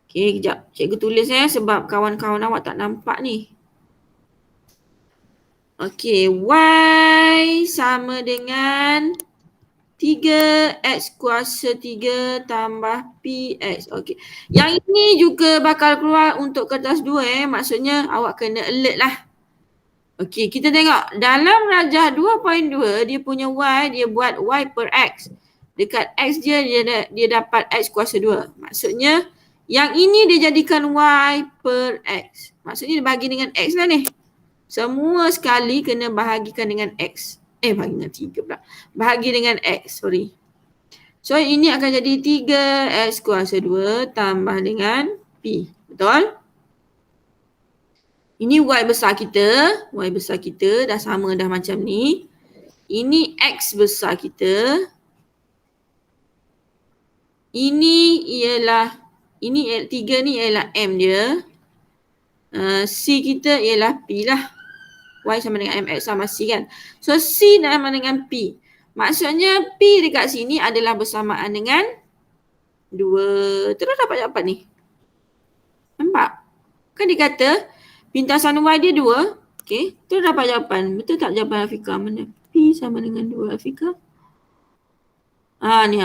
Okey, kejap. Cikgu tulis sebab kawan-kawan awak tak nampak ni. Okey, Y sama dengan 3X kuasa 3 tambah PX. Okey. Yang ini juga bakal keluar untuk kertas 2 maksudnya awak kena alert lah. Okey, kita tengok dalam rajah 2.2 dia punya Y dia buat Y per X. Dekat X dia dapat X kuasa 2. Maksudnya yang ini dia jadikan Y per X. Maksudnya dia bagi dengan X lah ni. Semua sekali kena bahagikan dengan X. Bahagi dengan 3 pula. Bahagi dengan X, sorry. So ini akan jadi 3X kuasa 2 tambah dengan P. Betul? Ini Y besar kita. Y besar kita dah sama dah macam ni. Ini X besar kita. Ini 3 ni ialah M dia. C kita ialah P lah. Y sama dengan M, X sama C kan. So C sama dengan P. Maksudnya P dekat sini adalah bersamaan dengan 2. Terus dapat jawapan ni. Nampak? Kan dia kata pintasan Y dia 2. Okey, terus dapat jawapan. Betul tak jawapan Afiqah? Mana? P sama dengan 2 Afiqah. Ni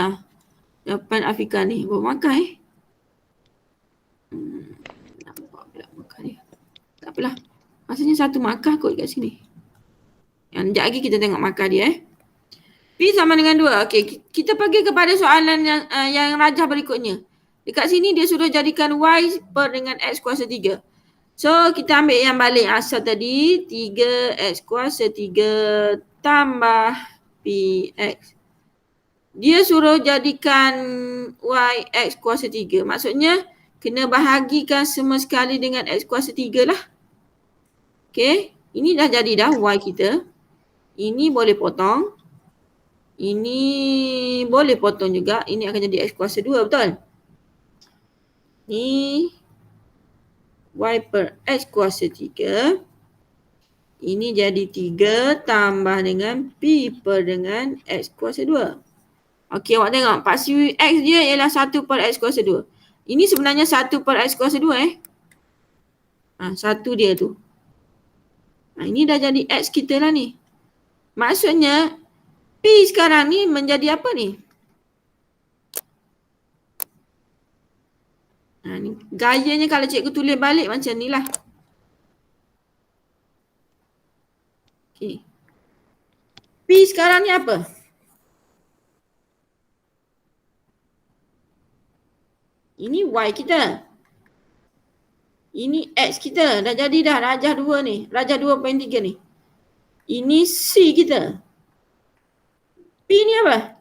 jawapan Afiqah ni. Berapa markah nampak pula markah dia. Tak apalah. Maksudnya satu markah kot kat sini. Yang sekejap lagi kita tengok markah dia P sama dengan 2. Okey, kita pergi kepada soalan yang rajah berikutnya. Dekat sini dia suruh jadikan Y per dengan X kuasa 3. So kita ambil yang balik asal tadi. 3X kuasa 3 tambah PX. Dia suruh jadikan Y X kuasa 3. Maksudnya kena bahagikan semua sekali dengan X kuasa 3 lah. Okey, ini dah jadi dah Y kita. Ini boleh potong. Ini boleh potong juga. Ini akan jadi X kuasa 2, betul? Ni Y per X kuasa 3 Ini jadi 3 tambah dengan P per dengan X kuasa 2. Okey, awak tengok. Paksi X dia ialah 1 per X kuasa 2. Ini sebenarnya 1 per X kuasa 2 1 dia tu. Ini dah jadi X kita lah ni. Maksudnya P sekarang ni menjadi apa ni? Ni gayanya kalau cikgu tulis balik macam ni lah. Okay. P sekarang ni apa? Ini Y kita. Ini X kita. Dah jadi dah rajah 2 ni. Rajah 2.3 ni. Ini C kita. P ni apa?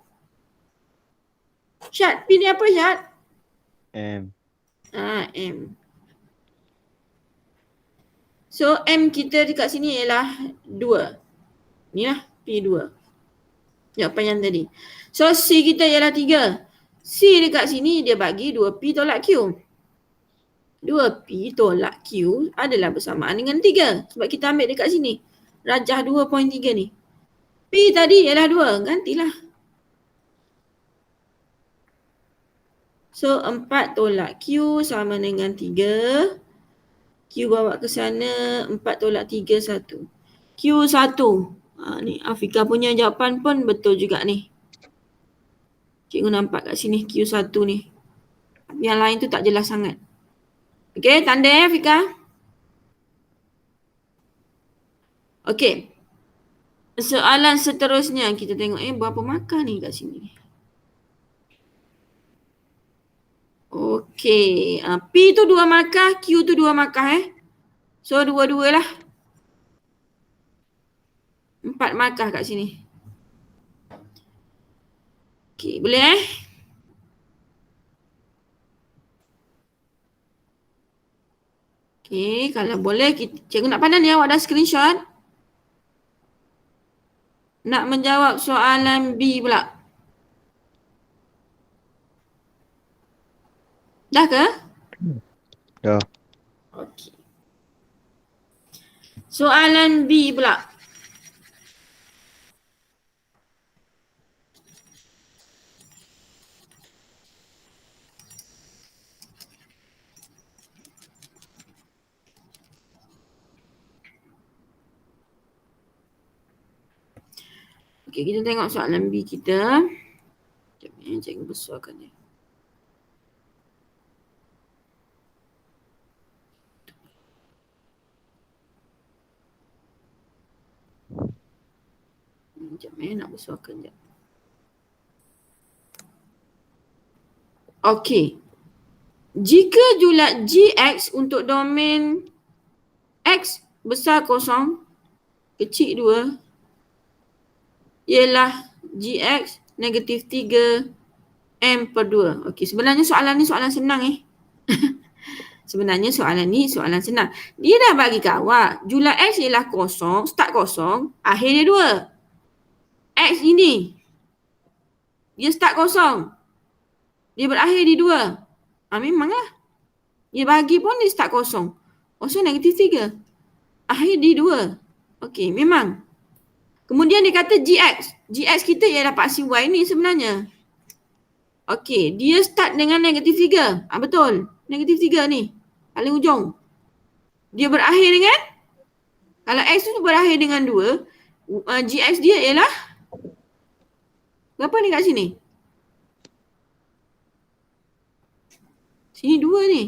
Syad, P ni apa Syad? M. M. So M kita dekat sini ialah 2. Ni lah P2. Jawapan yang tadi. So C kita ialah 3. C dekat sini dia bagi 2P tolak Q. 2P tolak Q adalah bersamaan dengan 3. Sebab kita ambil dekat sini. Rajah 2.3 ni. P tadi ialah 2. Gantilah. So 4 tolak Q sama dengan 3. Q bawa ke sana. 4 tolak 3, 1. Q1. Ni Afika punya jawapan pun betul juga ni. Cikgu nampak kat sini Q1 ni. Yang lain tu tak jelas sangat. Okey, tanda Afika. Okey. Soalan seterusnya kita tengok berapa markah ni kat sini. Okey. P tu 2 markah, Q tu 2 markah So 2-2 lah. 4 markah kat sini. Okey, boleh Okey, kalau boleh cikgu nak pandang ni awak dah screenshot. Nak menjawab soalan B pula. Dah ke? Dah. Okey. Soalan B pula. Okey, kita tengok soalan B kita. Sekejap cikgu besarkan dia. Sekejap nak besarkan sekejap. Okey. Jika julat Gx untuk domain X besar 0, kecil 2 ialah Gx negatif 3 M per 2. Okey, sebenarnya soalan ni soalan senang Sebenarnya soalan ni soalan senang. Dia dah bagi kat awak, julat X ialah 0, start 0, akhir dia 2. X ini, dia start 0. Dia berakhir di 2. Memanglah. Dia bagi pun dia start 0. 0 negatif 3. Akhir di 2. Okey, memang. Kemudian dia kata Gx. Gx kita ialah paksi Y ni sebenarnya. Okey, dia start dengan negatif 3. Betul. Negatif 3 ni. Paling ujung. Dia berakhir dengan, kalau X tu berakhir dengan 2, Gx dia ialah berapa ni kat sini? Sini 2 ni.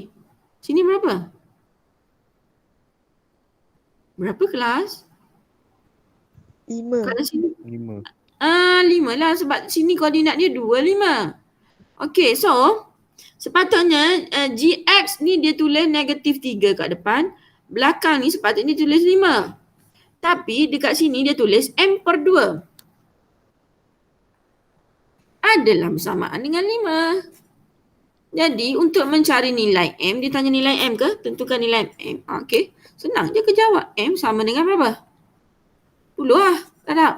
Sini berapa? Berapa kelas? 5. Kat sini 5. 5 lah sebab sini koordinat dia 2, 5. Okey, so sepatutnya Gx ni dia tulis negatif 3 kat depan. Belakang ni sepatutnya tulis 5. Tapi dekat sini dia tulis M per 2. Adalah bersamaan dengan 5. Jadi untuk mencari nilai M, dia tanya nilai M ke? Tentukan nilai M. Okey, senang je ke jawab. M sama dengan berapa? 10 lah. Tak tak?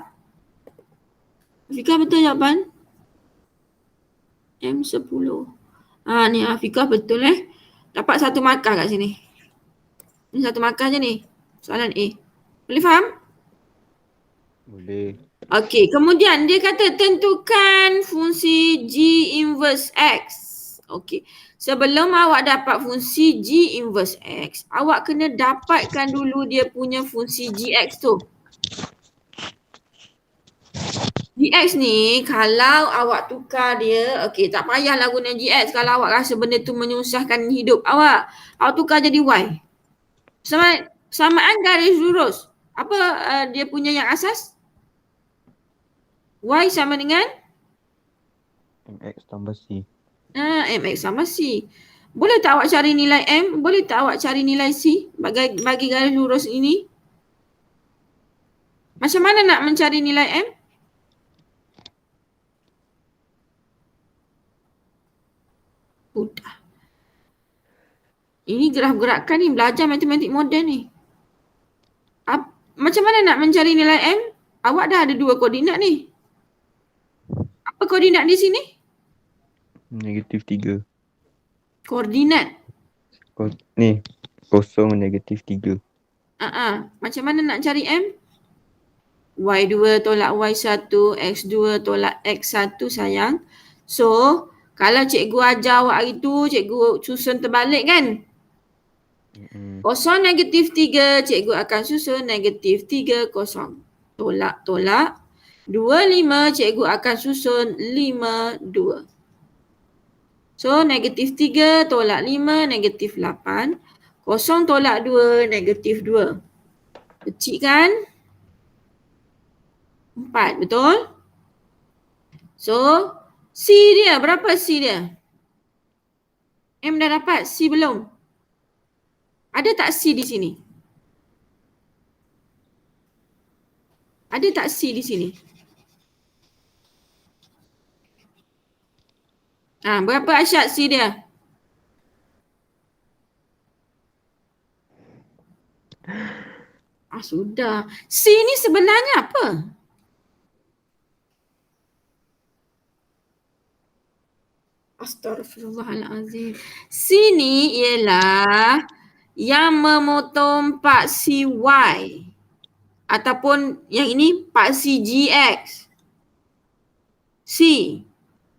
Afika betul jawapan? M 10. Ni Afika betul Dapat 1 markah kat sini. Ni 1 markah je ni. Soalan A. Boleh faham? Boleh. Okey, kemudian dia kata tentukan fungsi G inverse X. Okey, sebelum awak dapat fungsi G inverse X, awak kena dapatkan dulu dia punya fungsi GX tu. GX ni kalau awak tukar dia, okey tak payahlah guna GX kalau awak rasa benda tu menyusahkan hidup awak. Awak tukar jadi Y. Samaan garis lurus. Apa dia punya yang asas? Y sama dengan MX tambah C. MX sama C. Boleh tak awak cari nilai M? Boleh tak awak cari nilai C bagi garis lurus ini? Macam mana nak mencari nilai M? Mudah. Ini gerak-gerakan ni, belajar matematik moden ni. Macam mana nak mencari nilai M? Awak dah ada 2 koordinat ni. Apa koordinat di sini? -3. Koordinat. Ni, 0, -3. Macam mana nak cari M? Y2 tolak Y1, X2 tolak X1 sayang. So, kalau cikgu ajar awak hari tu, cikgu susun terbalik kan? 0, -3, cikgu akan susun -3, 0. Tolak. 2, 5, cikgu akan susun 5, 2. So, -3 tolak 5, -8. 0 tolak 2, -2. Kecil kan? 4, betul? So, C dia, berapa C dia? M dah dapat, C belum? Ada tak C di sini? Ada tak C di sini? Berapa asyat C dia? Sudah. C ni sebenarnya apa? Astaghfirullahalazim. C ni ialah yang memotong paksi Y. Ataupun yang ini paksi GX. C.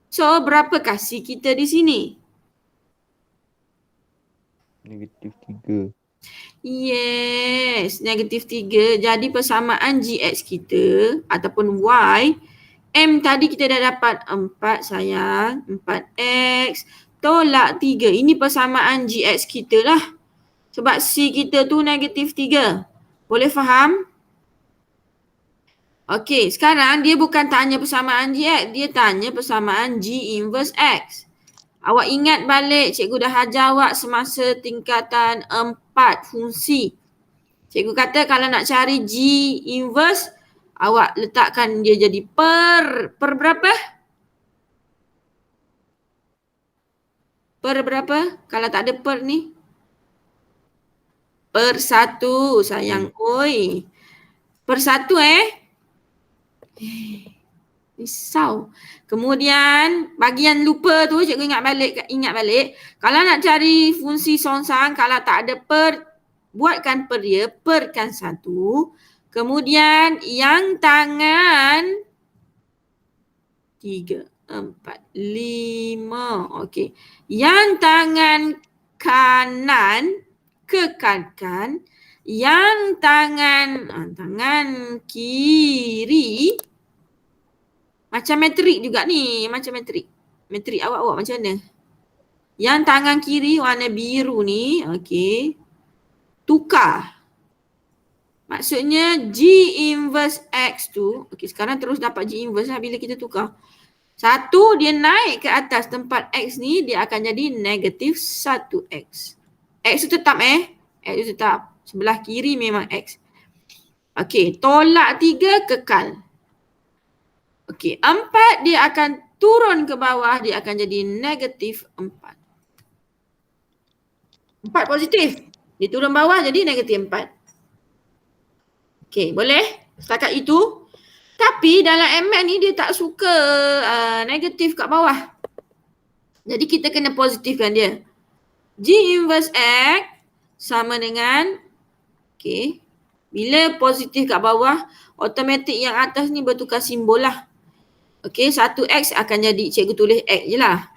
So, berapakah C kita di sini? -3. Yes, -3. Jadi persamaan GX kita ataupun Y, M tadi kita dah dapat 4 sayang. 4X tolak 3. Ini persamaan GX kita lah. Sebab C kita tu -3. Boleh faham? Okey, sekarang dia bukan tanya persamaan GX. Dia tanya persamaan G inverse X. Awak ingat balik cikgu dah ajar awak semasa tingkatan 4 fungsi. Cikgu kata kalau nak cari G inverse, awak letakkan dia jadi per berapa? Per berapa? Kalau tak ada per ni? Per 1 sayang. Oi. Per 1 risau. Kemudian bagian lupa tu cikgu ingat balik. Kalau nak cari fungsi songsang, kalau tak ada per, buatkan per dia, perkan 1. Kemudian yang tangan 3, 4, 5. Okey. Yang tangan kanan kekalkan. Yang tangan kiri macam metrik juga ni, macam metrik. Metrik awak macam mana? Yang tangan kiri warna biru ni, okey. Tukar. Maksudnya G inverse X tu, okey sekarang terus dapat G inverse lah bila kita tukar. 1 dia naik ke atas tempat X ni, dia akan jadi -1X. X tu tetap X tu tetap. Sebelah kiri memang X. Okey, tolak 3 kekal. Okey, 4 dia akan turun ke bawah, dia akan jadi -4. 4 positif. Dia turun bawah jadi -4. Okey, boleh? Setakat itu. Tapi dalam ML ni dia tak suka negatif kat bawah. Jadi kita kena positifkan dia. G inverse X sama dengan, okey, Bila positif kat bawah, automatik yang atas ni bertukar simbol lah. Okey, 1x akan jadi cikgu tulis x je lah.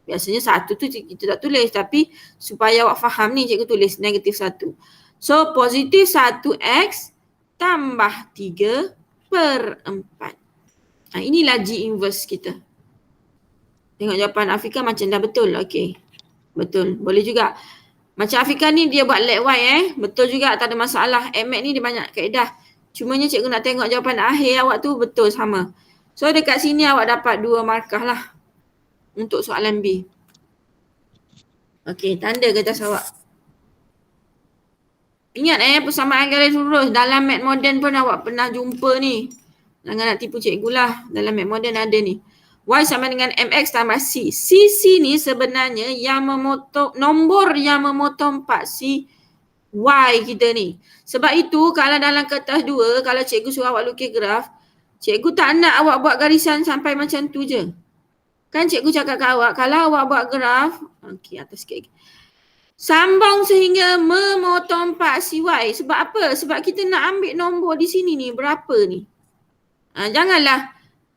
Biasanya 1 tu kita tak tulis, tapi supaya awak faham ni cikgu tulis negatif 1. So positif 1x tambah 3 per 4. Inilah G inverse kita. Tengok jawapan Afika macam dah betul. Okey. Betul. Boleh juga. Macam Afika ni dia buat leg Y Betul juga, tak ada masalah. MAT ni dia banyak kaedah. Cumanya cikgu nak tengok jawapan akhir awak tu betul sama. So dekat sini awak dapat 2 markah lah. Untuk soalan B. Okey, tanda kertas awak. Ingat persamaan garis lurus. Dalam mat moden pun awak pernah jumpa ni. Jangan nak tipu cikgu lah. Dalam mat moden ada ni. Y sama dengan MX tambah C. C ni sebenarnya yang memotong, nombor yang memotong paksi Y kita ni. Sebab itu kalau dalam kertas 2, kalau cikgu suruh awak lukis graf, cikgu tak nak awak buat garisan sampai macam tu je. Kan cikgu cakap kat awak, kalau awak buat graf, okey atas sikit lagi. Sambung sehingga memotong paksi Y. Sebab apa? Sebab kita nak ambil nombor di sini ni, berapa ni? Janganlah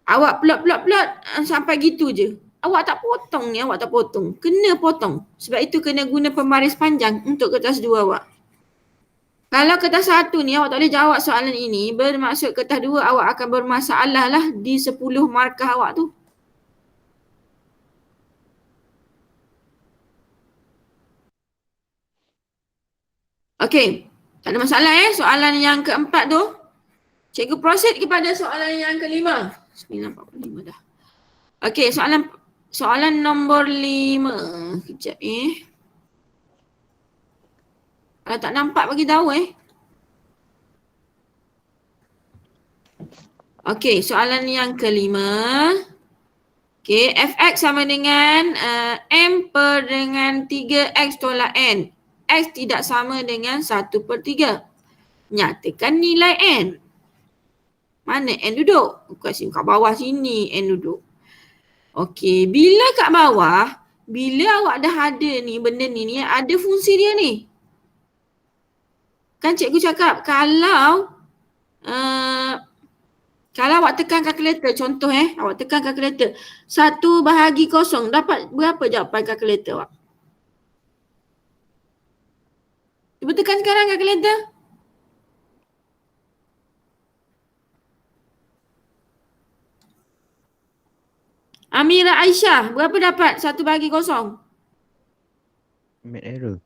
awak plot sampai gitu je. Awak tak potong ni, awak tak potong. Kena potong. Sebab itu kena guna pembaris panjang untuk kertas 2 awak. Kalau kertas 1 ni awak tak boleh jawab soalan ini, bermaksud kertas 2 awak akan bermasalah lah di 10 markah awak tu. Okey, tak ada masalah soalan yang keempat tu. Cikgu proceed kepada soalan yang kelima. 9.45 dah. Okey, soalan nombor 5. Kejap Kalau tak nampak bagi tahu Okey, soalan yang kelima. Okey, fx sama dengan m per dengan 3x tolak n. X tidak sama dengan 1/3. Nyatakan nilai n. Mana n duduk? Kat bawah sini n duduk. Okey, bila kat bawah, bila awak dah ada ni, benda ni ada fungsi dia ni. Kan cikgu cakap kalau awak tekan kalkulator, contoh awak tekan kalkulator 1/0 dapat berapa jawapan kalkulator awak? Cuba tekan sekarang kalkulator. Amira Aisyah, berapa dapat 1/0? Mat error.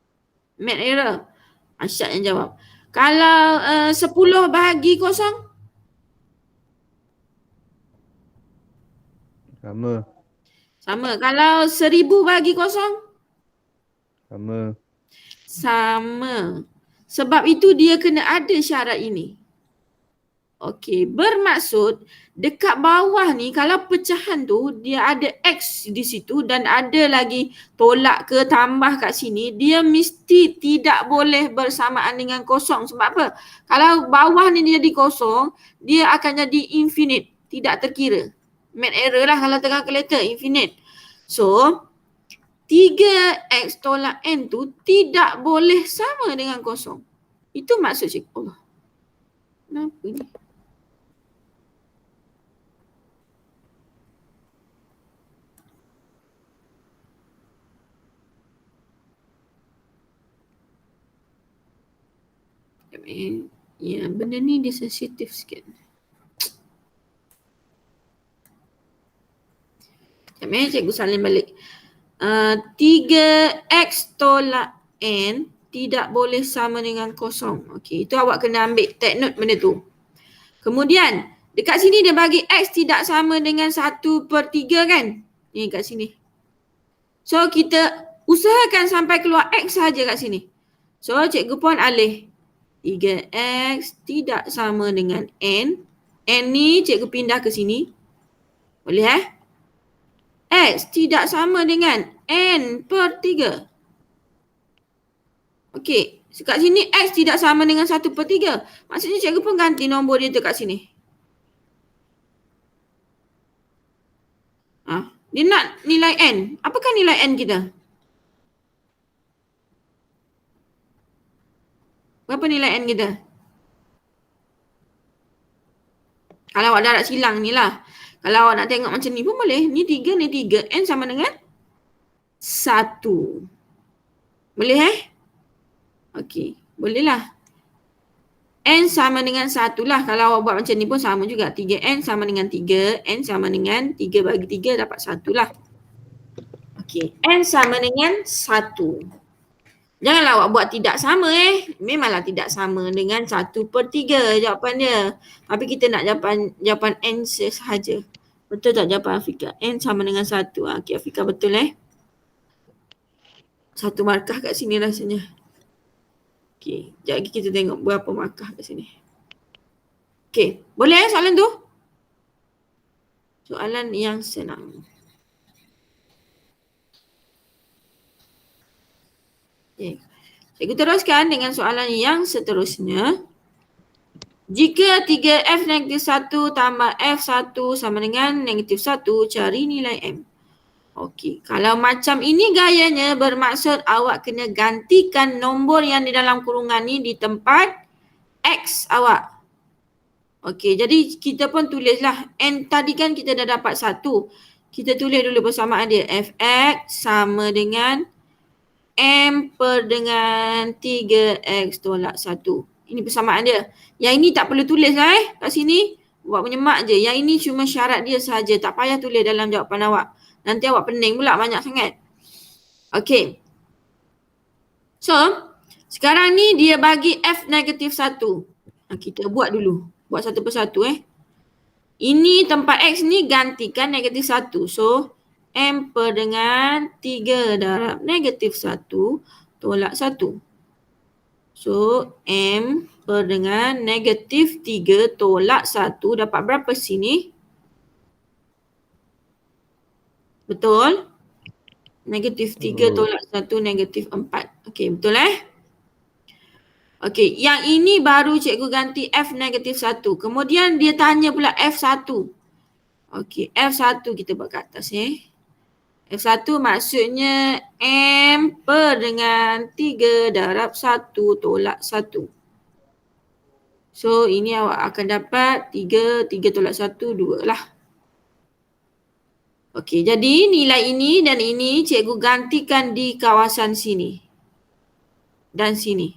Mat error. Aisyah yang jawab. Kalau 10/0? Sama. Sama. Kalau 1000/0? Sama. Sama. Sebab itu dia kena ada syarat ini. Okey, bermaksud dekat bawah ni kalau pecahan tu dia ada X di situ dan ada lagi tolak ke tambah kat sini, dia mesti tidak boleh bersamaan dengan kosong. Sebab apa? Kalau bawah ni dia jadi kosong, dia akan jadi infinite, tidak terkira. Mat error lah kalau tengah kalkulator, infinite. So, 3x tolak n tu tidak boleh sama dengan kosong. Itu maksud cikgu. Allah. Kenapa ni? Ya, benda ni dia sensitif sikit. Cikgu salin balik. 3x tolak n tidak boleh sama dengan kosong. Okey, itu awak kena ambil take note benda tu. Kemudian, dekat sini dia bagi x tidak sama dengan 1/3 kan? Ni kat sini. So, kita usahakan sampai keluar x saja kat sini. So, cikgu pun alih. 3x tidak sama dengan n. N ni cikgu pindah ke sini. Boleh X tidak sama dengan n/3. Okey, kat sini X tidak sama dengan 1/3. Maksudnya cikgu pun ganti nombor dia tu kat sini. Dia nak nilai n. Apakah nilai n kita? Berapa nilai n kita? Kalau awak darab silang ni lah. Kalau awak nak tengok macam ni pun boleh. Ni 3, ni 3. N sama dengan 1. Boleh Okey. Boleh lah. N sama dengan 1 lah. Kalau awak buat macam ni pun sama juga. 3N sama dengan 3. N sama dengan 3 bagi 3 dapat 1 lah. Okey. N sama dengan 1. Janganlah awak buat tidak sama Memanglah tidak sama dengan 1/3 jawapan dia. Tapi kita nak jawapan N sahaja. Betul tak jawapan Afika? N sama dengan 1. Okey, Afika betul 1 markah kat sini rasanya. Okey, sekejap lagi kita tengok berapa markah kat sini. Okey, boleh soalan tu? Soalan yang senang. Okay. Cikgu teruskan dengan soalan yang seterusnya. Jika 3F negatif 1 tambah F1 sama dengan negatif 1, cari nilai M. Okey, kalau macam ini gayanya bermaksud awak kena gantikan nombor yang di dalam kurungan ni di tempat X awak. Okey, jadi kita pun tulislah. N tadi kan kita dah dapat 1. Kita tulis dulu persamaan dia. Fx sama dengan M per dengan 3X tolak 1. Ini persamaan dia. Yang ini tak perlu tulis lah kat sini. Buat menyemak je. Yang ini cuma syarat dia saja. Tak payah tulis dalam jawapan awak. Nanti awak pening pula banyak sangat. Okey. So, sekarang ni dia bagi F negatif 1. Kita buat dulu. Buat satu persatu Ini tempat X ni gantikan negatif 1. So, M per dengan 3 darab negatif 1 tolak 1. So, M per dengan negatif 3 tolak 1 dapat berapa sini? Betul? Negatif 3 tolak 1 negatif 4. Okey, betul Okey, yang ini baru cikgu ganti F negatif 1. Kemudian dia tanya pula F1. Okey, F1 kita buat kat atas F1 maksudnya M per dengan 3 darab 1 tolak 1. So ini awak akan dapat 3 tolak 1, 2 lah. Okey, jadi nilai ini dan ini cikgu gantikan di kawasan sini. Dan sini.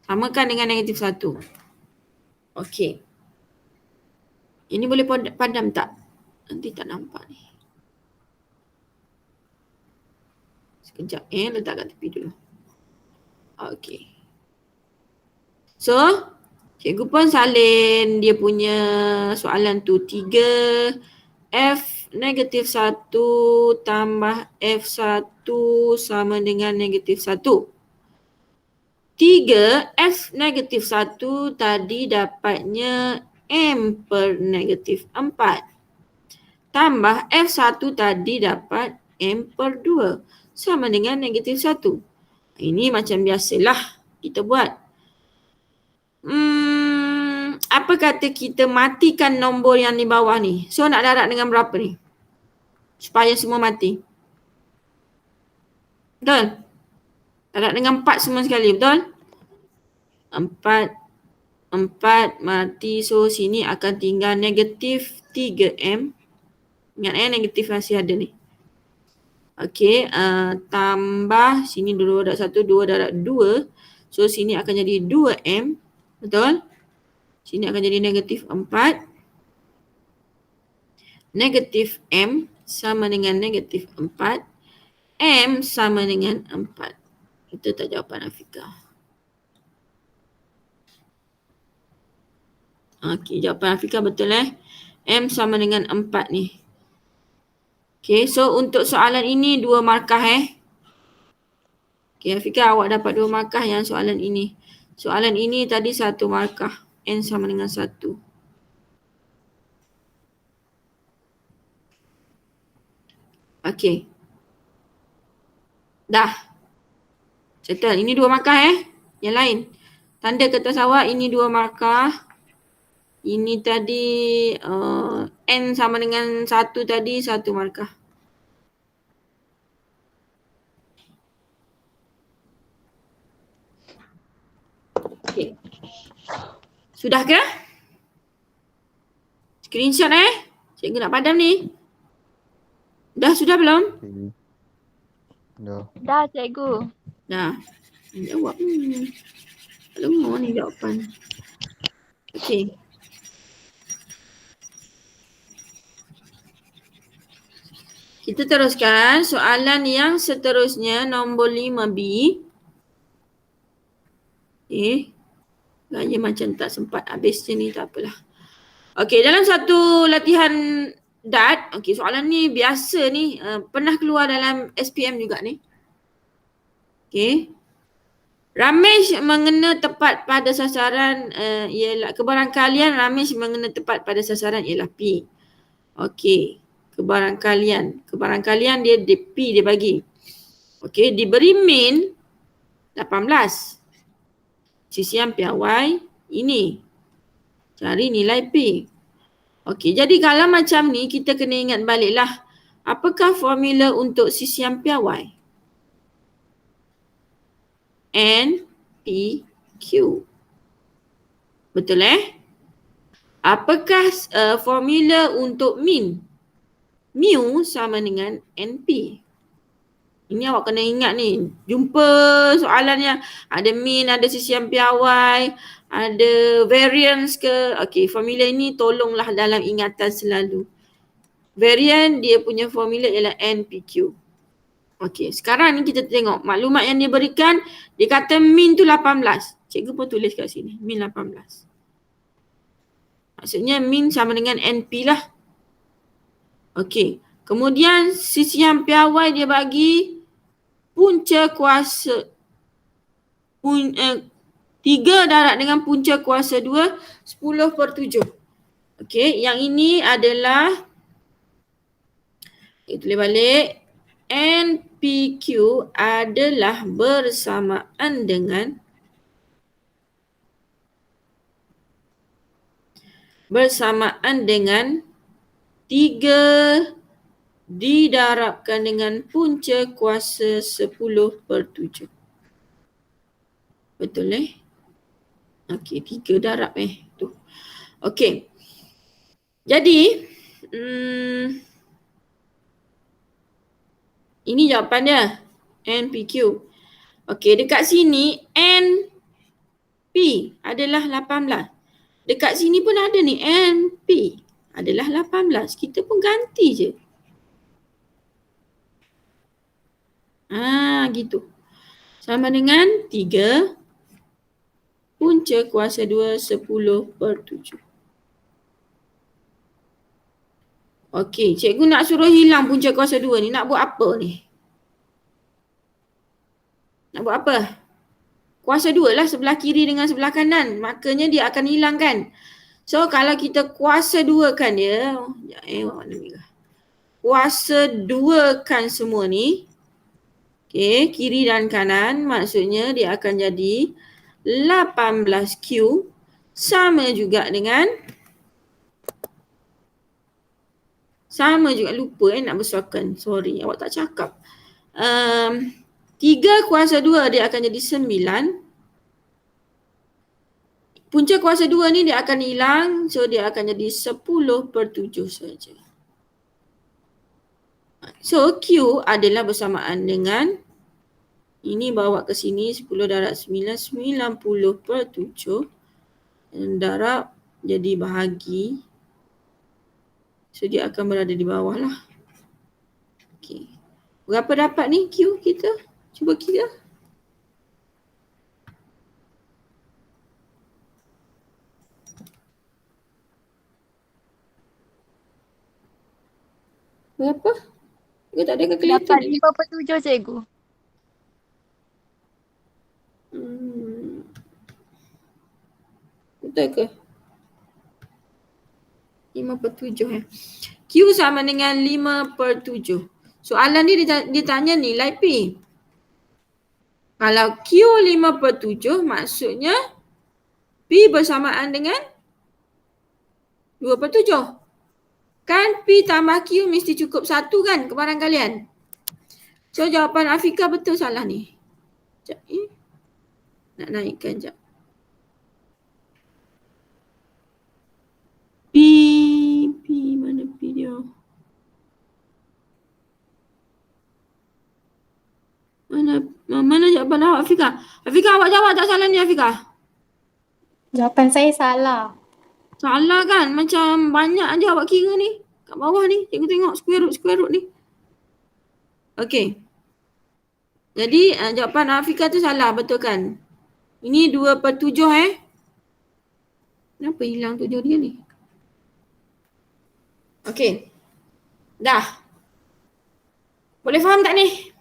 Samakan dengan negatif 1. Okey. Ini boleh padam tak? Nanti tak nampak ni. Sekejap letak kat tepi dulu. Okey. So, cikgu pun salin dia punya soalan tu. 3 F negatif 1 tambah F1 sama dengan negatif 1. 3 F negatif 1 tadi dapatnya M per negatif 4. Tambah F1 tadi dapat M per 2 sama dengan negatif 1. Ini macam biasalah kita buat. Apa kata kita matikan nombor yang di bawah ni. So nak darab dengan berapa ni? Supaya semua mati. Betul? Darab dengan 4 semua sekali, betul? 4 mati. So sini akan tinggal negatif 3M. Ingat negatif masih ada ni. Okey, tambah sini 2 darab 1, 2 darab 2. So sini akan jadi 2M. Betul? Sini akan jadi negatif 4. Negatif M sama dengan negatif 4. M sama dengan 4. Itu tak jawapan Afika. Okey, jawapan Afika betul M sama dengan 4 ni. Okey, so untuk soalan ini 2 markah Okey, Afika awak dapat 2 markah yang soalan ini. Soalan ini tadi 1 markah. N sama dengan 1. Okey. Dah. Settle. Ini 2 markah Yang lain. Tanda kertas awak ini 2 markah. Ini tadi N sama dengan 1 tadi 1 markah. Okey. Sudah ke? Screenshot Cikgu nak padam ni. Sudah belum? Okay. Dah. Dah cikgu. Dah. Jawab ni. Lemah ni jawapan. Okey. Kita teruskan soalan yang seterusnya nombor 5B. Gaya macam tak sempat habis je ni, tak apalah. Okey, dalam satu latihan DAT, okey soalan ni biasa ni, pernah keluar dalam SPM juga ni. Okey. Ramesh mengena tepat pada sasaran ialah kebarangkalian Ramesh mengena tepat pada sasaran ialah P. Okey, kebarangkalian dia P dia bagi. Okey, diberi min 18. Sisian piawai ini. Cari nilai P. Okey, jadi kalau macam ni kita kena ingat baliklah apakah formula untuk sisian piawai? NPQ. Betul Apakah formula untuk min? Mu sama dengan NP. Ini awak kena ingat ni. Jumpa soalan yang ada min, ada sisian piawai, ada variance ke. Okey, formula ini tolonglah dalam ingatan selalu. Variant dia punya formula ialah NPQ. Okey, sekarang ni kita tengok maklumat yang dia berikan. Dia kata min tu 18. Cikgu pun tulis kat sini, min 18. Maksudnya min sama dengan NP lah. Okey, kemudian sisian piawai dia bagi punca kuasa 3 darab dengan punca kuasa 2, 10/7. Okey, yang ini adalah kita tulis balik. NPQ adalah bersamaan dengan bersamaan dengan 3 didarabkan dengan punca kuasa 10/7. Betul Okey, 3 darab tu. Okey. Jadi ini jawapan dia. NPQ. Okey, dekat sini NP adalah 18. Dekat sini pun ada ni NP adalah 18. Kita pun ganti je. Gitu. Sama dengan 3 punca kuasa 2 10/7. Okey, cikgu nak suruh hilang punca kuasa 2 ni. Nak buat apa ni? Nak buat apa? Kuasa 2 lah sebelah kiri dengan sebelah kanan. Makanya dia akan hilang kan. So kalau kita kuasa 2 kan dia. Warna merah. Kuasa 2 kan semua ni. Okey, kiri dan kanan. Maksudnya dia akan jadi 18Q sama juga dengan lupa nak bersuakan. Sorry, awak tak cakap. 3 kuasa 2 dia akan jadi 9. Punca kuasa 2 ni dia akan hilang. So dia akan jadi 10/7 saja. So Q adalah bersamaan dengan ini bawa ke sini 10 darab 9, 90/7. Darab jadi bahagi. So dia akan berada di bawah lah. Okey. Berapa dapat ni Q kita? Cuba kira. Berapa? Dia tak ada kelihatan. Dapat 5/7 cikgu. Betul ke? 5/7 Q sama dengan 5/7. Soalan ni dia tanya nilai P. Kalau Q 5/7 maksudnya P bersamaan dengan 2/7. Kan P tambah Q mesti cukup 1 kan kebarangkalian. So jawapan Afika betul salah ni. Sekejap nak naikkan sekejap. P Mana P dia? Mana jawapan awak Afika? Afika awak jawab tak salah ni Afika? Jawapan saya salah. Salah kan? Macam banyak je awak kira ni. Kat bawah ni. Cikgu tengok square root ni. Okey. Jadi jawapan Afika tu salah, betul kan? Ini 2/7 Kenapa hilang 7 dia ni? Okey. Dah. Boleh faham tak ni?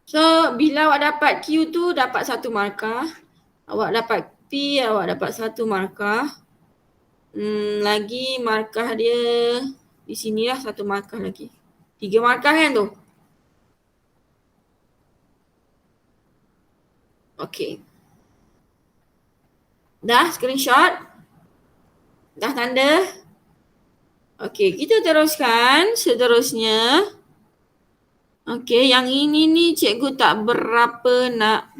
So, bila awak dapat Q tu dapat 1 markah. Awak dapat P, awak dapat 1 markah. Lagi markah dia di sini lah 1 markah lagi. 3 markah kan tu? Okey. Dah screenshot? Dah tanda? Okey, kita teruskan seterusnya. Okey, yang ini ni cikgu tak berapa nak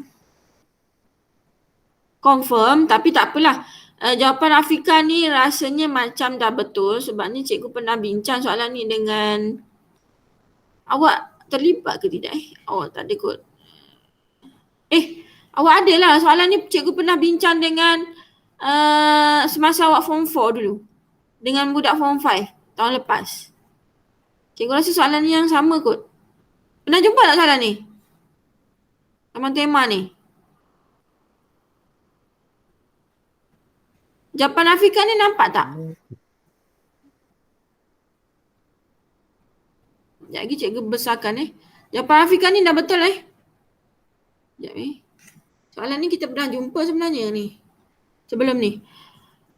confirm, tapi tak apalah. Jawapan Afika ni rasanya macam dah betul sebab ni cikgu pernah bincang soalan ni dengan awak terlibat ke tidak Awak tak ada kot. Awak ada lah soalan ni cikgu pernah bincang dengan semasa awak form 4 dulu. Dengan budak form 5 tahun lepas. Cikgu rasa soalan ni yang sama kot. Pernah jumpa tak soalan ni? Taman tema ni. Jawapan Afika ni nampak tak? Sekejap lagi cikgu besarkan Jawapan Afika ni dah betul Sekejap Soalan ni kita pernah jumpa sebenarnya ni. Sebelum ni.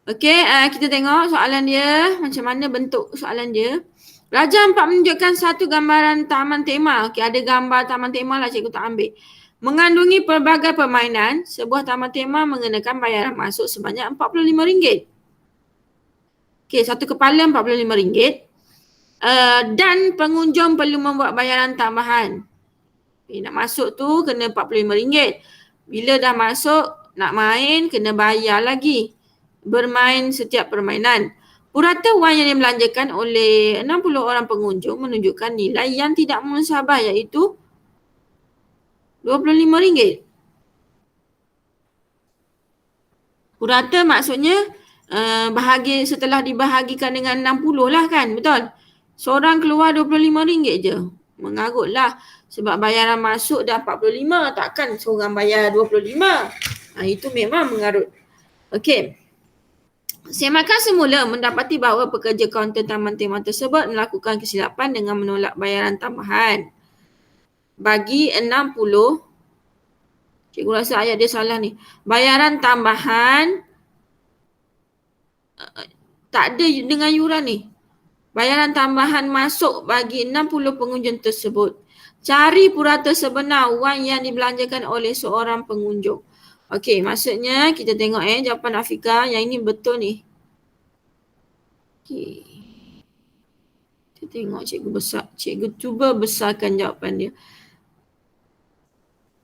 Okey, kita tengok soalan dia. Macam mana bentuk soalan dia. Raja 4 menunjukkan satu gambaran taman tema. Okey, ada gambar taman tema lah cikgu tak ambil. Mengandungi pelbagai permainan, sebuah taman tema mengenakan bayaran masuk sebanyak RM45. Okey, satu kepala RM45. Dan pengunjung perlu membuat bayaran tambahan. Nak masuk tu kena RM45. Bila dah masuk, nak main kena bayar lagi. Bermain setiap permainan. Purata wang yang dibelanjakan oleh 60 orang pengunjung menunjukkan nilai yang tidak munsabah iaitu RM25. Purata maksudnya bahagi setelah dibahagikan dengan 60 lah kan, betul? Seorang keluar RM25 je. Mengarutlah sebab bayaran masuk dah 45, takkan seorang bayar 25. Itu memang mengarut. Okey. Semakan semula mendapati bahawa pekerja kaunter taman tema tersebut melakukan kesilapan dengan menolak bayaran tambahan. Bagi 60, cikgu rasa ayat dia salah ni. Bayaran tambahan tak ada dengan yuran ni. Bayaran tambahan masuk bagi 60 pengunjung tersebut. Cari purata sebenar wang yang dibelanjakan oleh seorang pengunjung. Okey, maksudnya kita tengok jawapan Afika yang ini betul ni. Okey. Kita tengok cikgu cuba besarkan jawapan dia.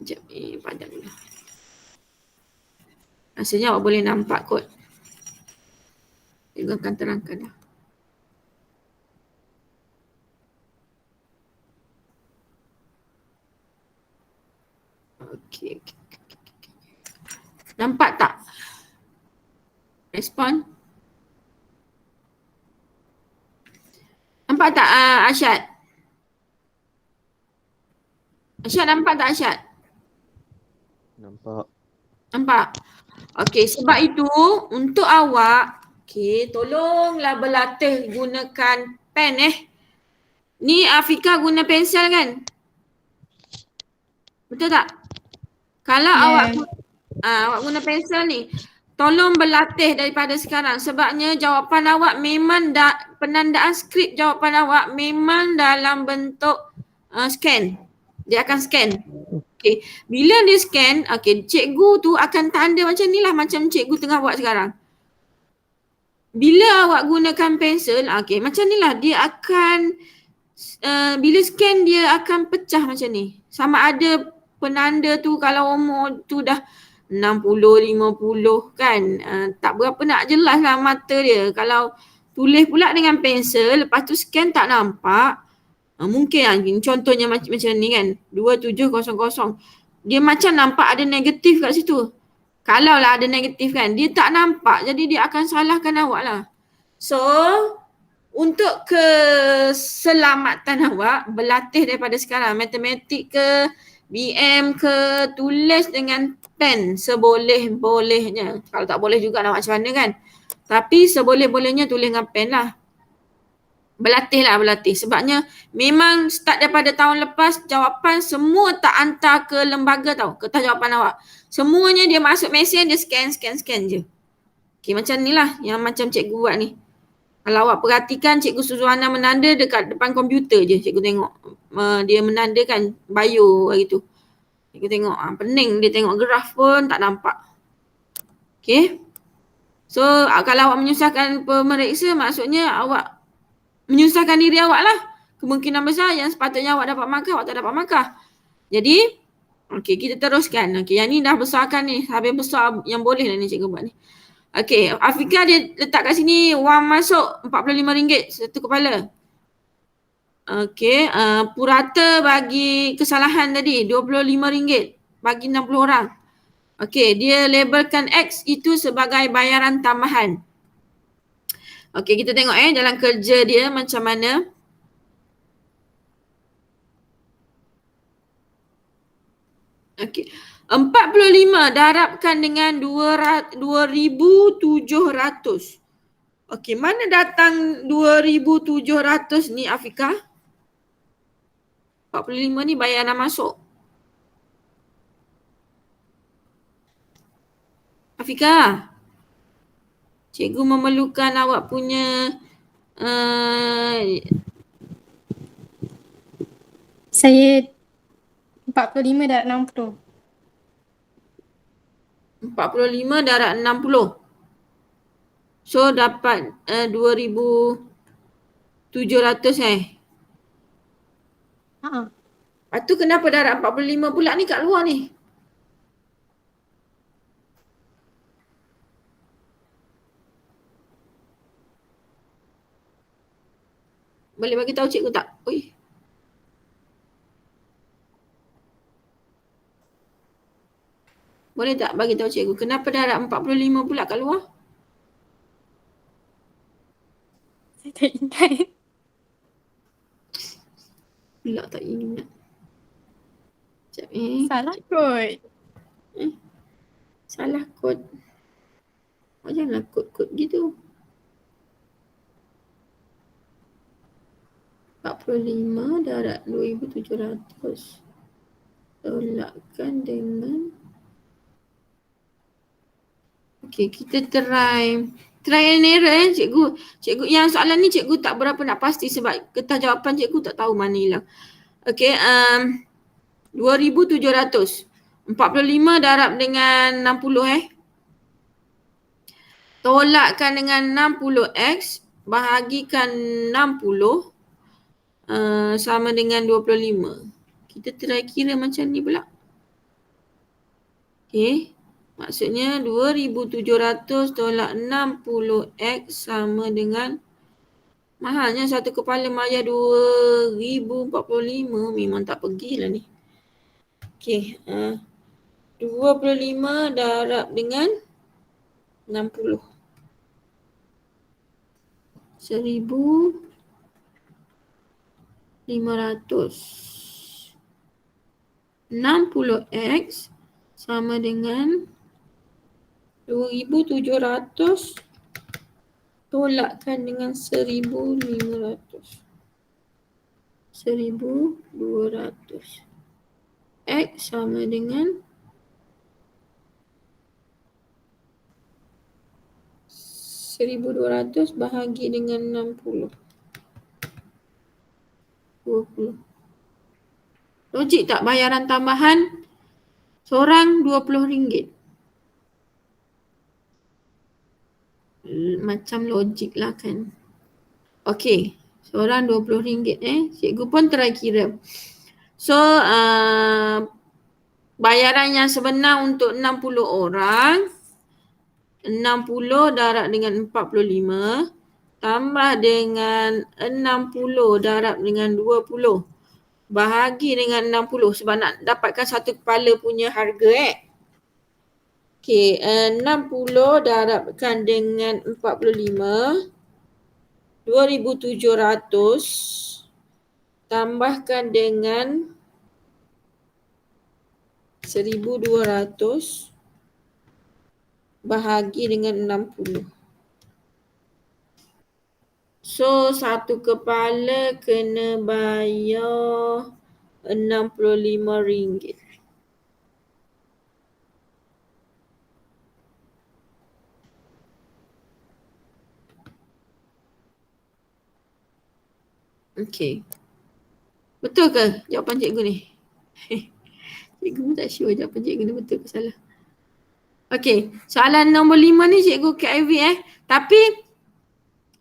Sekejap padam dulu. Rasanya awak boleh nampak kot. Cikgu akan terangkan dah. Okey. Nampak tak? Respon? Nampak tak Arsyad? Arsyad nampak tak Arsyad? Nampak? Okey, sebab itu untuk awak, tolonglah berlatih gunakan pen Ni Afika guna pensel kan? Betul tak? Kalau awak guna pensel ni, tolong berlatih daripada sekarang sebabnya jawapan awak memang penandaan skrip jawapan awak memang dalam bentuk scan. Dia akan scan. Okey, bila dia scan, cikgu tu akan tanda macam ni lah, macam cikgu tengah buat sekarang. Bila awak gunakan pensel, macam ni lah dia akan bila scan dia akan pecah macam ni. Sama ada penanda tu kalau umur tu dah 60, 50 kan. Tak berapa nak jelas lah mata dia. Kalau tulis pula dengan pensel, lepas tu scan tak nampak. Mungkin contohnya macam ni kan. 2700. Dia macam nampak ada negatif kat situ. Kalau lah ada negatif kan, dia tak nampak. Jadi dia akan salahkan awak lah. So, untuk keselamatan awak, berlatih daripada sekarang. Matematik ke, BM ke, tulis dengan pen seboleh-bolehnya. Kalau tak boleh juga nak macam mana kan. Tapi seboleh-bolehnya tulis dengan pen lah. Berlatih. Sebabnya memang start daripada tahun lepas, jawapan semua tak hantar ke lembaga tau, kertas jawapan awak. Semuanya dia masuk mesin, dia scan je. Okay, macam ni lah yang macam cikgu buat ni. Kalau awak perhatikan Cikgu Suzwana menanda dekat depan komputer je. Cikgu tengok dia menandakan bio hari tu. Cikgu tengok pening dia tengok graf pun tak nampak. Okay. So kalau awak menyusahkan pemeriksa, maksudnya awak menyusahkan diri awak lah. Kemungkinan besar yang sepatutnya awak dapat markah, awak tak dapat markah. Jadi okay, kita teruskan. Okay, yang ni dah besarkan ni. Habis besar yang boleh lah ni cikgu buat ni. Okey, Afika dia letak kat sini wang masuk RM45 satu kepala. Okey, purata bagi kesalahan tadi RM25 bagi 60 orang. Okey, dia labelkan X itu sebagai bayaran tambahan. Okey, kita tengok jalan kerja dia macam mana. Okey. 45 darabkan dengan 2,700. Okey, mana datang 2,700 ni Afika? 45 ni bayaran masuk. Afika, cikgu memerlukan awak punya Saya 45 darab 60. 45 darab 60. So dapat 2,700 Lepas tu kenapa darab 45 pula ni kat luar ni? Boleh bagi tahu cikgu tak? Oi. Boleh tak bagi tahu cikgu kenapa darab 45 pula kat luar? Saya tak ingat. Pula tak ingat. Sekejap Salah kot. Salah kod. Janganlah kod-kod gitu. 45 darab 2,700. Tolakkan dengan. Okey, kita try and error cikgu. Cikgu yang soalan ni cikgu tak berapa nak pasti sebab kertas jawapan cikgu tak tahu mana hilang. Okey, 2,700. 45 darab dengan 60 Tolakkan dengan 60x bahagikan 60 sama dengan 25. Kita try kira macam ni pula. Okey. Maksudnya 2,700 tolak 60x sama dengan mahalnya satu kepala bayar 2,045 memang tak pergilah ni. Okey. 25 darab dengan 60. 1,500. 60x sama dengan 2,700 tolakkan dengan 1,500. 1,200. X sama dengan 1,200 bahagi dengan 60. 20. Logik tak bayaran tambahan seorang RM20? Macam logik lah kan. Okey, seorang RM20 cikgu pun try kira. So bayaran yang sebenar untuk 60 orang, 60 darab dengan 45 tambah dengan 60 darab dengan 20 bahagi dengan 60 sebab nak dapatkan satu kepala punya harga Okey, 60 darabkan dengan 45 2,700 tambahkan dengan 1,200 bahagi dengan 60. So, satu kepala kena bayar RM65. Okey. Betul ke jawapan cikgu ni? Cikgu pun tak sure jawapan cikgu ni betul ke salah. Okey, soalan nombor 5 ni cikgu KIV Tapi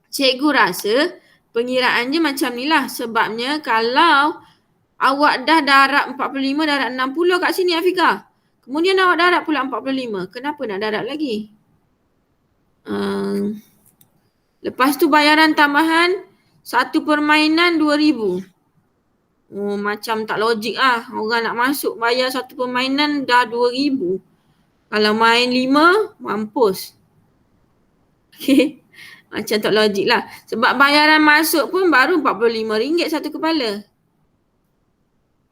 cikgu rasa pengiraannya macam ni lah. Sebabnya kalau awak dah darab 45 darab 60 kat sini Afika. Kemudian awak darab pula 45. Kenapa nak darab lagi? Lepas tu bayaran tambahan satu permainan 2,000. Oh, macam tak logik lah. Orang nak masuk bayar satu permainan dah 2,000. Kalau main 5, mampus. Okay. Macam tak logik lah. Sebab bayaran masuk pun baru RM45 satu kepala.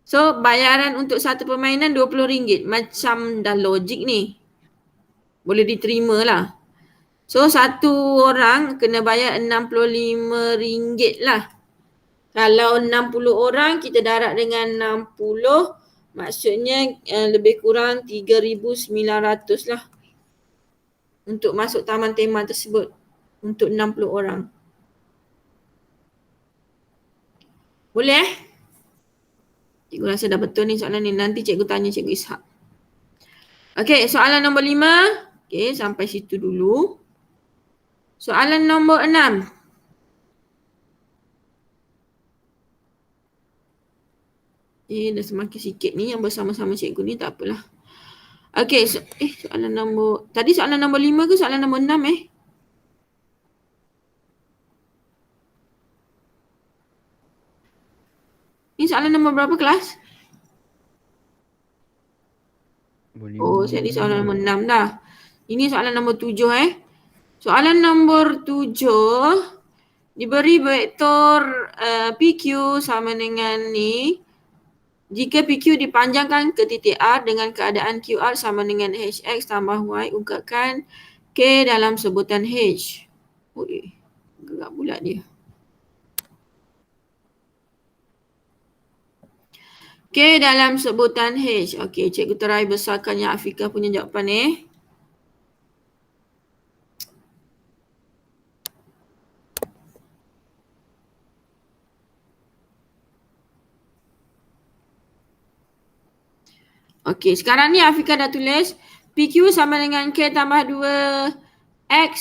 So, bayaran untuk satu permainan RM20. Macam dah logik ni. Boleh diterima lah. So, satu orang kena bayar RM65 lah. Kalau 60 orang, kita darab dengan 60. Maksudnya lebih kurang 3,900 lah. Untuk masuk taman tema tersebut. Untuk 60 orang. Boleh Cikgu rasa dah betul ni soalan ni. Nanti cikgu tanya Cikgu Ishak. Okey, soalan nombor 5. Okey, sampai situ dulu. Soalan nombor 6. Dah semakin sikit ni yang bersama-sama cikgu ni, tak apalah. Okey, soalan nombor, tadi soalan nombor 5 ke soalan nombor 6 Ni soalan nombor berapa kelas? Oh, jadi soalan nombor 6 dah. Ini soalan nombor 7 Soalan nombor 7 diberi vektor PQ sama dengan ni. Jika PQ dipanjangkan ke titik R dengan keadaan QR sama dengan HX tambah Y, ungkapkan K dalam sebutan H. Gerak pula dia. K dalam sebutan H. Okey, cikgu try besarkan yang Afika punya jawapan Okey, sekarang ni Afika dah tulis PQ sama dengan K tambah 2X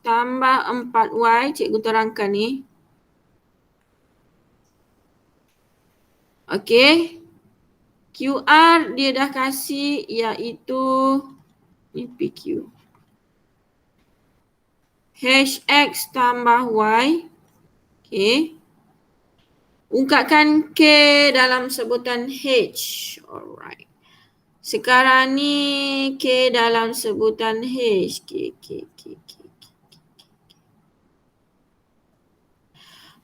tambah 4Y. Cikgu terangkan ni. Okey. QR dia dah kasih iaitu ni PQ. HX tambah Y. Okey. Ungkapkan K dalam sebutan H. Alright. Sekarang ni K dalam sebutan H. K.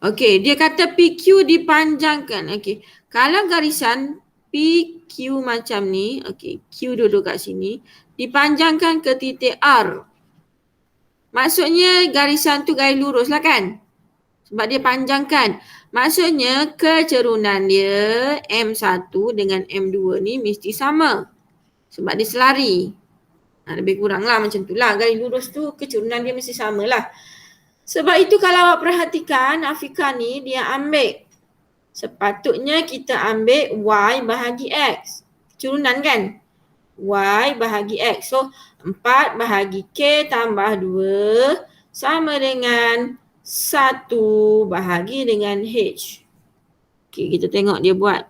Okey, dia kata PQ dipanjangkan. Okey, kalau garisan PQ macam ni, okey, Q duduk kat sini, dipanjangkan ke titik R. Maksudnya garisan tu garis lurus lah kan? Sebab dia panjangkan. Maksudnya kecerunan dia M1 dengan M2 ni mesti sama. Sebab dia selari. Lebih kurang lah macam tu lah. Garis lurus tu kecerunan dia mesti sama lah. Sebab itu kalau awak perhatikan Afika ni dia ambil. Sepatutnya kita ambil Y bahagi X. Kecerunan kan? Y bahagi X. So 4 bahagi K tambah 2 sama dengan 1 bahagi dengan H. Okey, kita tengok dia buat.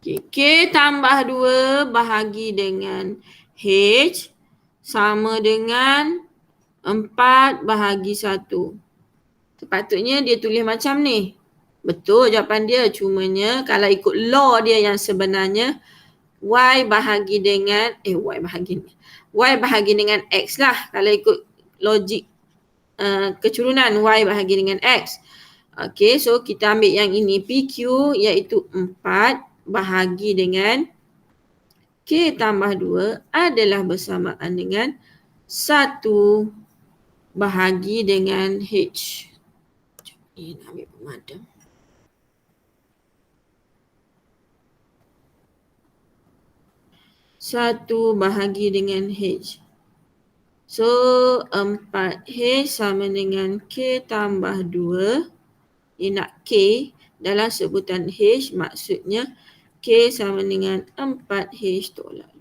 Okay. K tambah 2 bahagi dengan H sama dengan 4 bahagi 1. Sepatutnya dia tulis macam ni. Betul jawapan dia. Cumanya kalau ikut law dia yang sebenarnya Y bahagi dengan Y bahagi dengan X lah. Kalau ikut logik kecurunan Y bahagi dengan X. Okay, so kita ambil yang ini PQ iaitu 4 bahagi dengan K tambah 2 adalah bersamaan dengan 1 bahagi dengan H. Nak ambil pemadam. Satu bahagi dengan H. So 4H sama dengan K tambah 2. Dia nak K dalam sebutan H, maksudnya K sama dengan 4H tolak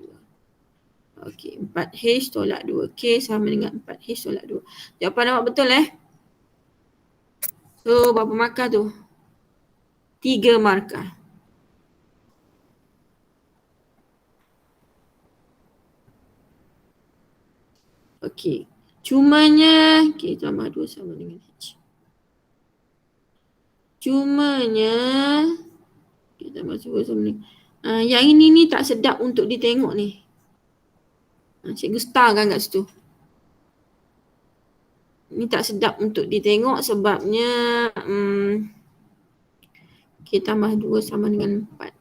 2. Okey, 4H tolak 2. K sama dengan 4H tolak 2. Jawapan awak betul So berapa markah tu? 3 markah. Okey. Cumanya K tambah 2 sama dengan H. Cumanya K tambah 2 sama dengan yang ini ni tak sedap untuk ditengok ni. Cikgu star kan kat situ. Ni tak sedap untuk ditengok sebabnya K tambah 2 sama dengan 4.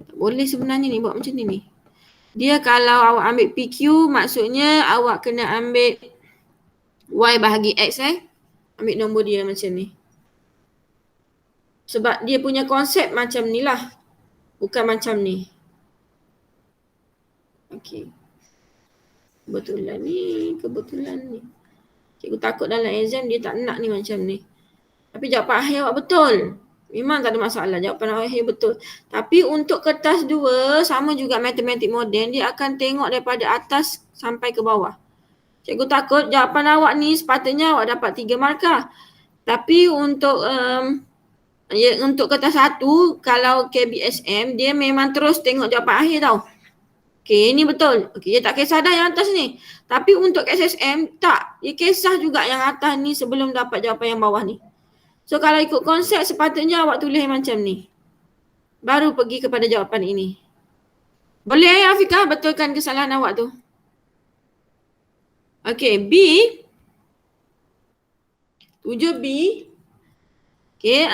Tak boleh sebenarnya ni buat macam ni. Dia kalau awak ambil PQ maksudnya awak kena ambil Y bahagi X Ambil nombor dia macam ni. Sebab dia punya konsep macam ni lah. Bukan macam ni. Okey. Kebetulan ni. Cikgu takut dalam exam dia tak nak ni macam ni. Tapi jawapan akhir awak betul. Memang tak ada masalah, jawapan awak akhir betul. Tapi untuk kertas 2, sama juga matematik moden, dia akan tengok daripada atas sampai ke bawah. Cikgu takut jawapan awak ni sepatutnya awak dapat 3 markah. Tapi untuk untuk kertas 1, kalau KBSM, dia memang terus tengok jawapan akhir tau. Okay, ni betul. Okay, dia tak kisah dah yang atas ni. Tapi untuk SSM, tak. Dia kisah juga yang atas ni sebelum dapat jawapan yang bawah ni. So, kalau ikut konsep, sepatutnya awak tulis macam ni. Baru pergi kepada jawapan ini. Boleh Afiqah betulkan kesalahan awak tu? Okay, B. 7B. Okay,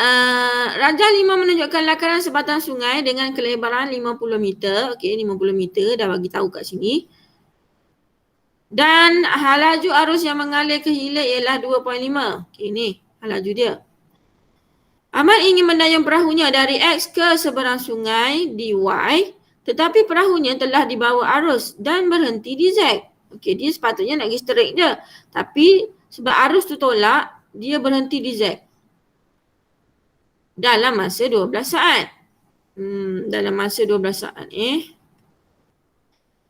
Rajah 5 menunjukkan lakaran sebatang sungai dengan kelebaran 50 meter. Okay, 50 meter dah bagi tahu kat sini. Dan laju arus yang mengalir ke hilir ialah 2.5. Okay, ni laju dia. Ahmad ingin mendayung perahunya dari X ke seberang sungai di Y, tetapi perahunya telah dibawa arus dan berhenti di Z. Okey, dia sepatutnya nak pergi straight je. Tapi sebab arus tu tolak, dia berhenti di Z. Dalam masa 12 saat. Dalam masa 12 saat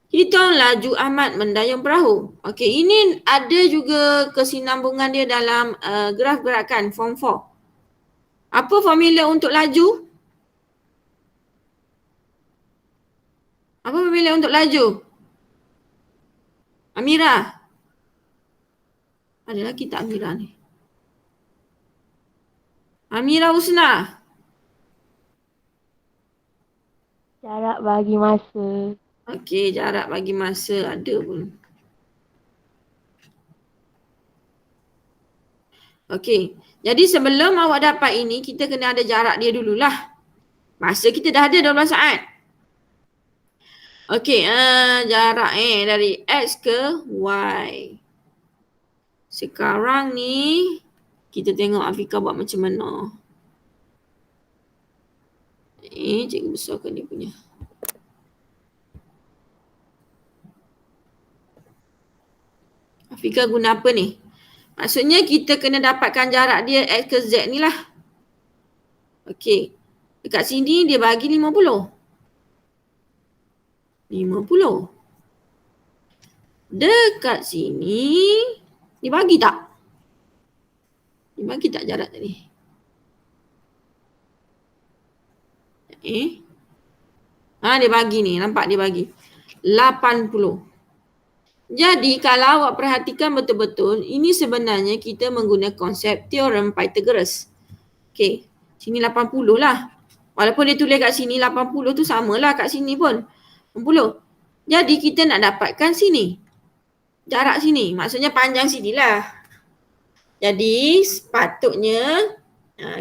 hitung laju Ahmad mendayung perahu. Okey, ini ada juga kesinambungan dia dalam graf gerakan form 4. Apa formula untuk laju? Apa formula untuk laju? Amira. Ada lagi tak Amira ni? Amira Husna. Jarak bagi masa. Okey, jarak bagi masa ada pun. Okey. Jadi sebelum awak dapat ini, kita kena ada jarak dia dululah. Masa kita dah ada 12 saat. Okey, jarak dari X ke Y. Sekarang ni, kita tengok Afiqah buat macam mana. Cikgu besarkan dia punya. Afiqah guna apa ni? Maksudnya kita kena dapatkan jarak dia X ke Z ni lah. Okey. Dekat sini dia bagi 50. 50. Dekat sini dia bagi tak? Dia bagi tak jarak tadi? Dia bagi ni, nampak dia bagi 80. Jadi kalau awak perhatikan betul-betul, ini sebenarnya kita menggunakan konsep teorem Pythagoras. Okey, sini 80 lah. Walaupun dia tulis kat sini 80 tu samalah kat sini pun 80. Jadi kita nak dapatkan sini. Jarak sini, maksudnya panjang sini lah. Jadi sepatutnya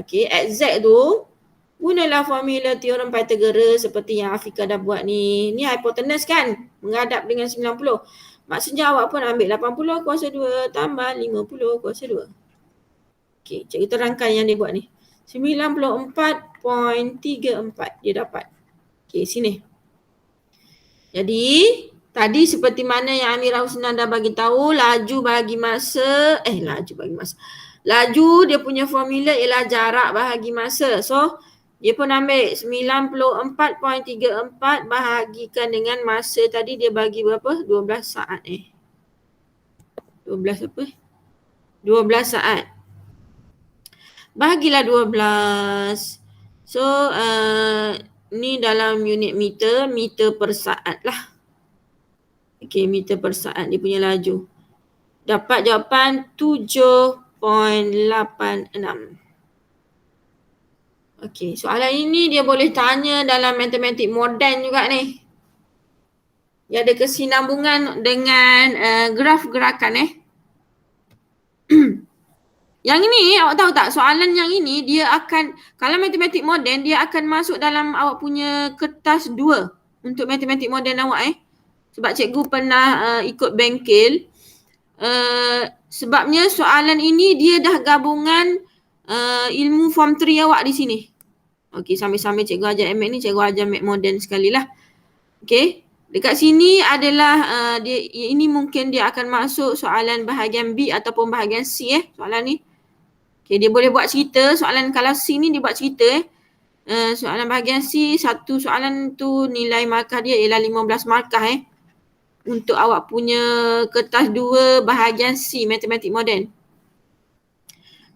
exact tu gunalah formula teorem Pythagoras seperti yang Afika dah buat ni. Ni hipotenus kan? Menghadap dengan 90. Maksudnya awak pun ambil 80 kuasa 2 tambah 50 kuasa 2. Okey, cikgu terangkan yang dia buat ni. 94.34 dia dapat. Okey, sini. Jadi, tadi seperti mana yang Amirah Husna dah bagi tahu, laju bagi masa. Laju dia punya formula ialah jarak bahagi masa. So, dia pun ambil 94.34 bahagikan dengan masa tadi dia bagi berapa? 12 saat 12 apa? 12 saat. Bahagilah 12. So, ni dalam unit meter, meter per saat lah. Okey, meter per saat dia punya laju. Dapat jawapan 7.86. Okey, soalan ini dia boleh tanya dalam matematik moden juga ni. Dia ada kesinambungan dengan graf gerakan Yang ini awak tahu tak, soalan yang ini dia akan, kalau matematik moden dia akan masuk dalam awak punya kertas 2 untuk matematik moden awak Sebab cikgu pernah ikut bengkel. Sebabnya soalan ini dia dah gabungan ilmu form 3 awak di sini. Okey, sambil-sambil cikgu ajar MAT ni, cikgu ajar MAT moden sekali lah. Okey, dekat sini adalah ini mungkin dia akan masuk soalan bahagian B ataupun bahagian C soalan ni. Okey, dia boleh buat cerita. Soalan kalau C ni dia buat cerita soalan bahagian C, satu soalan tu nilai markah dia ialah 15 markah untuk awak punya kertas 2 bahagian C matematik moden.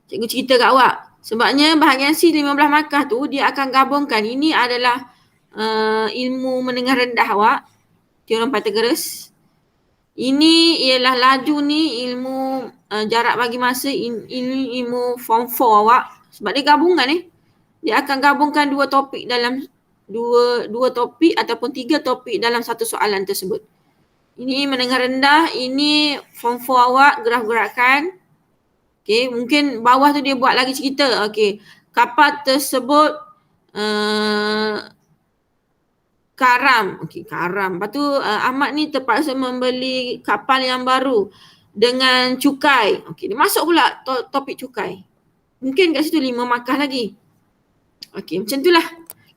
Cikgu cerita kat awak. Sebabnya bahagian C 15 markah tu dia akan gabungkan. Ini adalah ilmu menengah rendah awak, teorem Pythagoras. Ini ialah laju ni ilmu jarak bagi masa, ini ilmu form 4 awak. Sebab dia gabungan dia akan gabungkan dua topik dalam dua topik ataupun 3 topik dalam satu soalan tersebut. Ini menengah rendah, ini form 4 awak, graf gerakan. Okey, mungkin bawah tu dia buat lagi cerita. Okey, kapal tersebut karam. Okey, karam. Lepas tu Ahmad ni terpaksa membeli kapal yang baru dengan cukai. Okey, dia masuk pula topik cukai. Mungkin kat situ 5 markah lagi. Okey, macam itulah.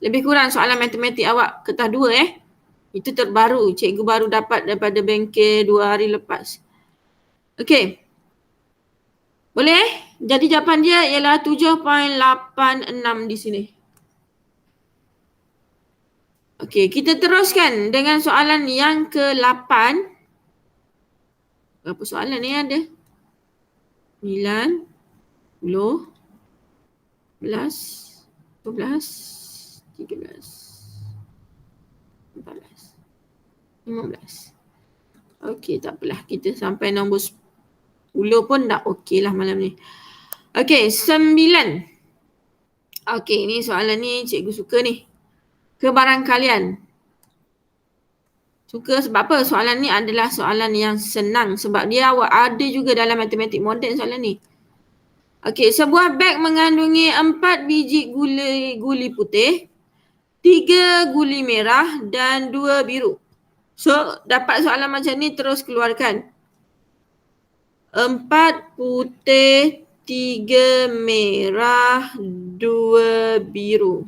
Lebih kurang soalan matematik awak kertas 2 Itu terbaru. Cikgu baru dapat daripada bengkel 2 hari lepas. Okey. Boleh? Jadi jawapan dia ialah 7.86 di sini. Okey, kita teruskan dengan soalan yang ke-8. Berapa soalan ni ada? 9, 10, 11, 12, 13, 14, 15. Okey, tak apalah. Kita sampai nombor 10 pun dah okey lah malam ni. Okey, 9. Okey, ni soalan ni cikgu suka ni. Kebarangkalian. Suka sebab apa? Soalan ni adalah soalan yang senang sebab dia awak ada juga dalam matematik moden soalan ni. Okey, sebuah beg mengandungi 4 biji guli putih, 3 guli merah dan 2 biru. So, dapat soalan macam ni terus keluarkan. 4 putih, 3 merah, 2 biru.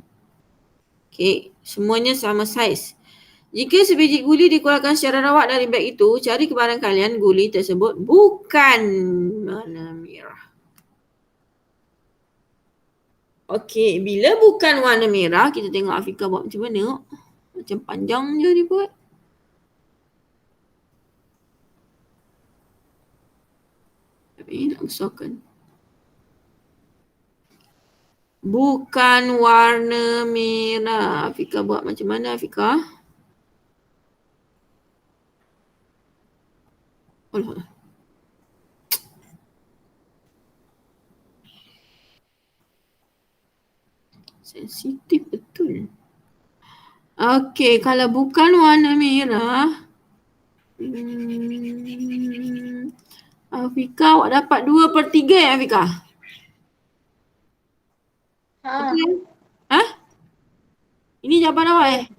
Okey, semuanya sama saiz. Jika sebiji guli dikeluarkan secara rawat dari beg itu, cari kebarangkalian guli tersebut bukan warna merah. Okey, bila bukan warna merah, kita tengok Afika buat macam mana. Macam panjang je dia buat. Tapi nak besarkan. bukan warna merah. Afika buat macam mana Afika? Alah. Sensitif betul. Okey, kalau bukan warna merah, Afika awak dapat 2/3 ya Afika? Ha. Betul? Ini jawapan awak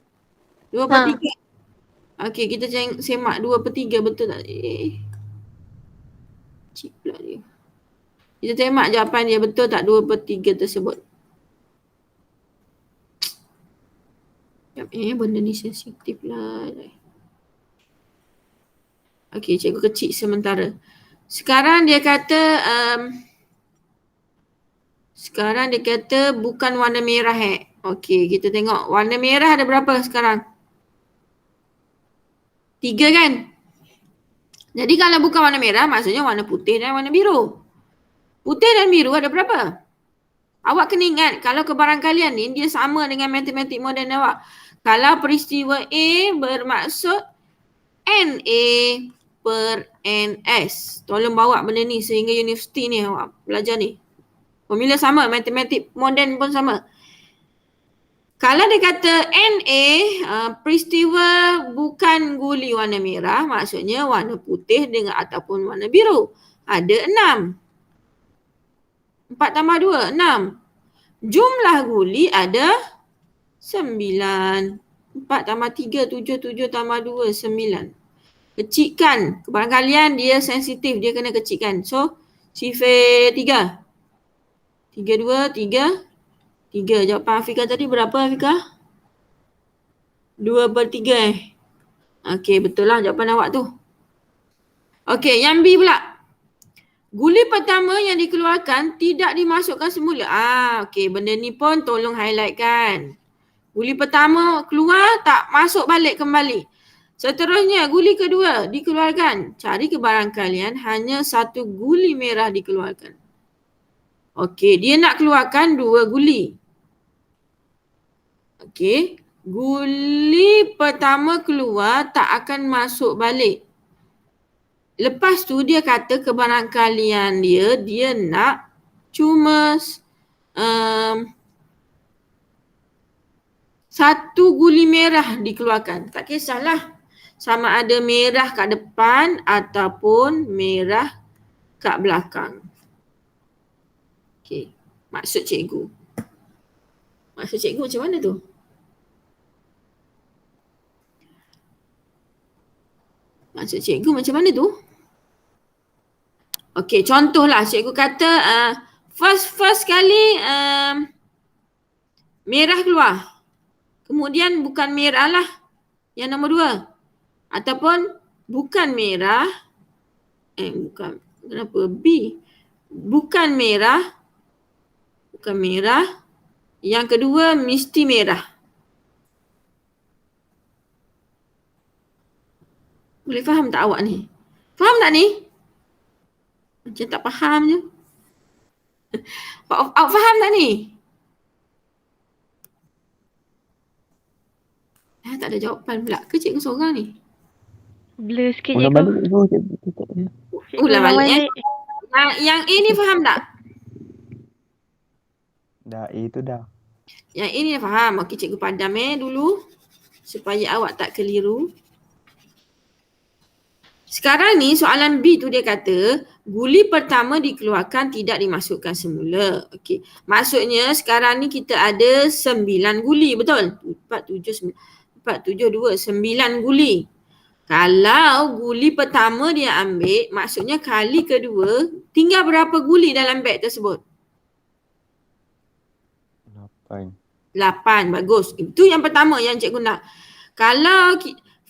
2/3. Okey, kita semak 2/3 betul tak? Cik pula dia. Kita semak jawapan dia betul tak 2/3 tersebut. Benda ni sensitif lah. Okey, cikgu kecil sementara. Sekarang dia kata bukan warna merah Okey, kita tengok warna merah ada berapa sekarang? 3 kan? Jadi kalau bukan warna merah maksudnya warna putih dan warna biru. Putih dan biru ada berapa? Awak kena ingat kalau kebarangkalian ni dia sama dengan matematik moden awak. Kalau peristiwa A bermaksud NA per NS. Tolong bawa benda ni sehingga universiti ni awak belajar ni. Formula sama, matematik moden pun sama. Kalau dia kata NA, peristiwa bukan guli warna merah, maksudnya warna putih dengan ataupun warna biru. Ada 6. 4 tambah 2, 6. Jumlah guli ada 9. 4 tambah 3, 7. 7 tambah 2, 9. Kecikkan. Kebarangkalian dia sensitif, dia kena kecikkan. So, sifar 3. 3, 2, 3. 3. Jawapan Afika tadi berapa Afika? 2/3 Okey, betul lah jawapan awak tu. Okey, yang B pula. Guli pertama yang dikeluarkan tidak dimasukkan semula. Okey, benda ni pun tolong highlightkan. Guli pertama keluar tak masuk balik kembali. Seterusnya guli kedua dikeluarkan. Cari kebarangkalian hanya 1 guli merah dikeluarkan. Okey, dia nak keluarkan 2 guli. Okey, guli pertama keluar tak akan masuk balik. Lepas tu dia kata kebarangkalian dia nak cuma 1 guli merah dikeluarkan. Tak kisahlah sama ada merah kat depan ataupun merah kat belakang. Okey, maksud cikgu. Maksud cikgu macam mana tu? Maksud cikgu macam mana tu? Okey, contohlah cikgu kata first kali merah keluar. Kemudian bukan merah lah yang nombor 2. Ataupun bukan merah. Bukan. Kenapa? B. Bukan merah. Bukan merah. Yang kedua mesti merah. Boleh faham tak awak ni? Faham tak ni? Macam tak faham je. Awak faham tak ni? Tak ada jawapan pula. Ke cikgu seorang ni? Blur sikit Ulang cikgu. balik cikgu. Ulang balik. Yang A ni faham tak? Dah A tu dah. Yang A ni dah faham. Okey, cikgu padam dulu. Supaya awak tak keliru. Sekarang ni soalan B tu dia kata guli pertama dikeluarkan tidak dimasukkan semula. Okey. Maksudnya sekarang ni kita ada 9 guli, betul? 4, 7, 2, 9 guli. Kalau guli pertama dia ambil, maksudnya kali kedua tinggal berapa guli dalam beg tersebut? 8. 8, bagus. Itu yang pertama yang cikgu nak. Kalau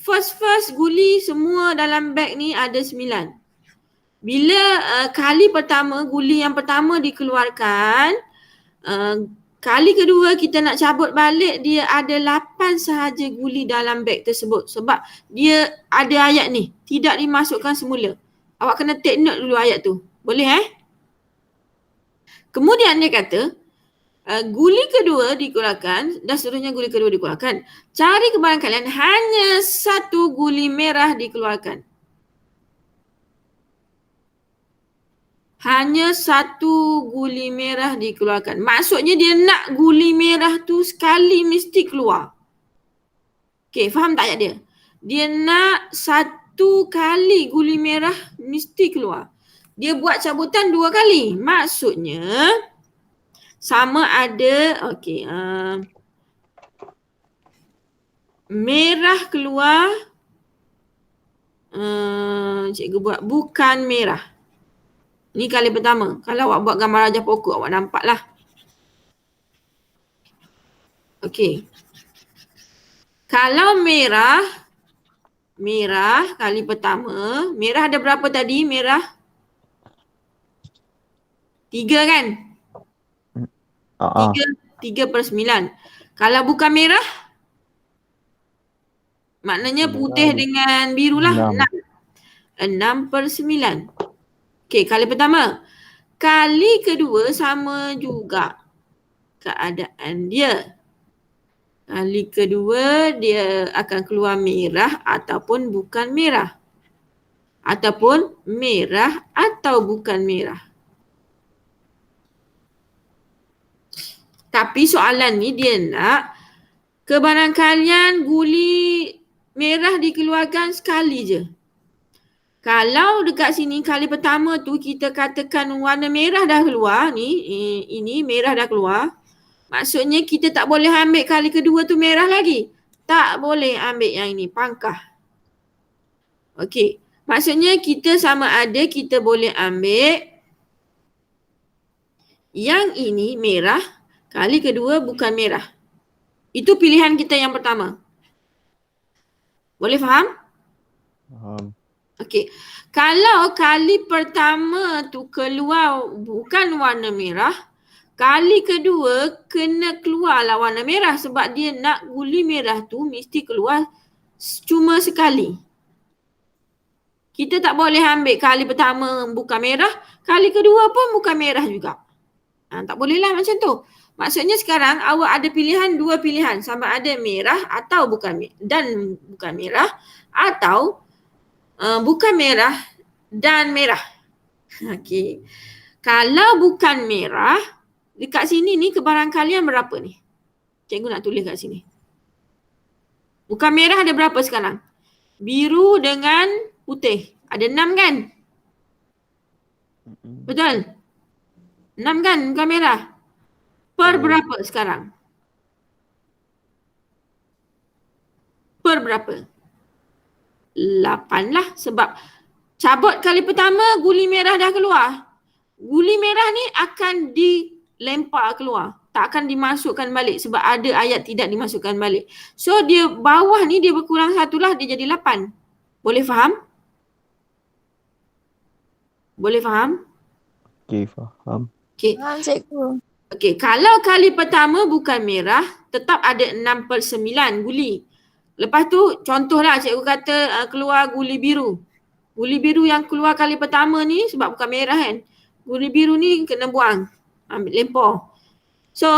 first guli semua dalam beg ni ada 9. Bila kali pertama, guli yang pertama dikeluarkan, kali kedua kita nak cabut balik, dia ada 8 sahaja guli dalam beg tersebut. Sebab dia ada ayat ni, tidak dimasukkan semula. Awak kena take note dulu ayat tu. Boleh Kemudian dia kata, Guli kedua dikeluarkan dan seterusnya guli kedua dikeluarkan. Cari kebaran kalian hanya satu guli merah dikeluarkan. Hanya satu guli merah dikeluarkan. Maksudnya dia nak guli merah tu sekali mesti keluar. Okey, faham tak ayat dia? Dia nak satu kali guli merah mesti keluar. Dia buat cabutan 2 kali. Maksudnya sama ada merah keluar, cikgu buat bukan merah. Ni kali pertama. Kalau awak buat gambar rajah pokok awak nampak lah. Okey. Kalau merah kali pertama, merah ada berapa tadi? Merah 3 kan? 3/9. Kalau bukan merah, maknanya putih dengan biru lah. 6/9. Okey, kali pertama. Kali kedua sama juga keadaan dia. Kali kedua dia akan keluar merah ataupun bukan merah. Ataupun merah atau bukan merah. Tapi soalan ni dia nak kebaran kalian guli merah dikeluarkan sekali je. Kalau dekat sini kali pertama tu kita katakan warna merah dah keluar ni, ini merah dah keluar. Maksudnya kita tak boleh ambil kali kedua tu merah lagi. Tak boleh ambil yang ini, pangkah. Okey, maksudnya kita sama ada kita boleh ambil yang ini merah, kali kedua bukan merah. Itu pilihan kita yang pertama. Boleh faham? Faham. Okey. Kalau kali pertama tu keluar bukan warna merah, kali kedua kena keluarlah warna merah sebab dia nak guli merah tu mesti keluar cuma sekali. Kita tak boleh ambil kali pertama bukan merah, kali kedua pun bukan merah juga. Tak bolehlah macam tu. Maksudnya sekarang awak ada pilihan, 2 pilihan. Sama ada merah atau bukan merah atau bukan merah dan merah. Okey. Kalau bukan merah, dekat sini ni kebaran kalian berapa ni? Cikgu nak tulis kat sini. Bukan merah ada berapa sekarang? Biru dengan putih. Ada 6 kan? Betul? 6 kan bukan merah? Per berapa sekarang? Per berapa? 8 lah sebab cabut kali pertama guli merah dah keluar. Guli merah ni akan dilempar keluar. Tak akan dimasukkan balik sebab ada ayat tidak dimasukkan balik. So dia bawah ni dia berkurang 1 lah, dia jadi 8. Boleh faham? Boleh faham? Okey, faham. Okey. Faham cikgu. Okey, kalau kali pertama bukan merah, tetap ada 6/9 guli. Lepas tu contohlah cikgu kata keluar guli biru. Guli biru yang keluar kali pertama ni sebab bukan merah kan. Guli biru ni kena buang. Ambil lempar. So,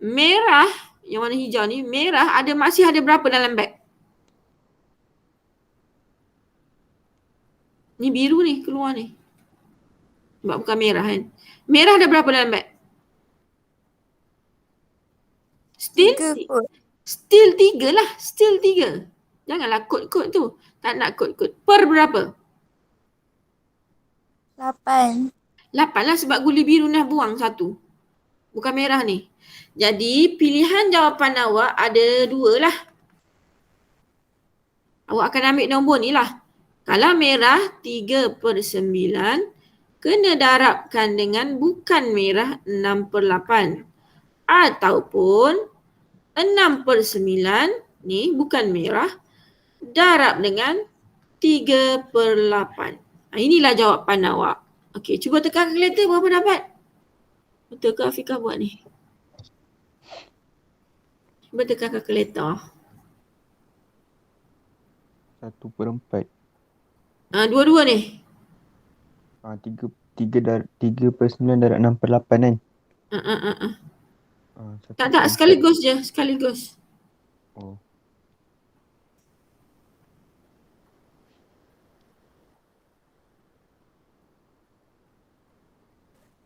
merah yang warna hijau ni, merah masih ada berapa dalam beg? Ni biru ni keluar ni. Sebab bukan merah kan. Merah ada berapa dalam beg? Still 3 lah. Still 3. Janganlah kod-kod tu. Tak nak kod-kod. Per berapa? 8. 8 lah sebab guli biru nak buang 1. Bukan merah ni. Jadi pilihan jawapan awak ada 2 lah. Awak akan ambil nombor ni lah. Kalau merah 3/9 kena darabkan dengan bukan merah 6/8. Ataupun 6/9 ni bukan merah darab dengan 3/8. Inilah jawapan awak. Okey, cuba tekan kalkulator berapa dapat? Betul ke Afiqah buat ni? Cuba tekan kalkulator. 1/4. Dua-dua ni. 3/9 darab 6/8 kan? Tak, 1/4. sekaligus je, sekaligus. Oh.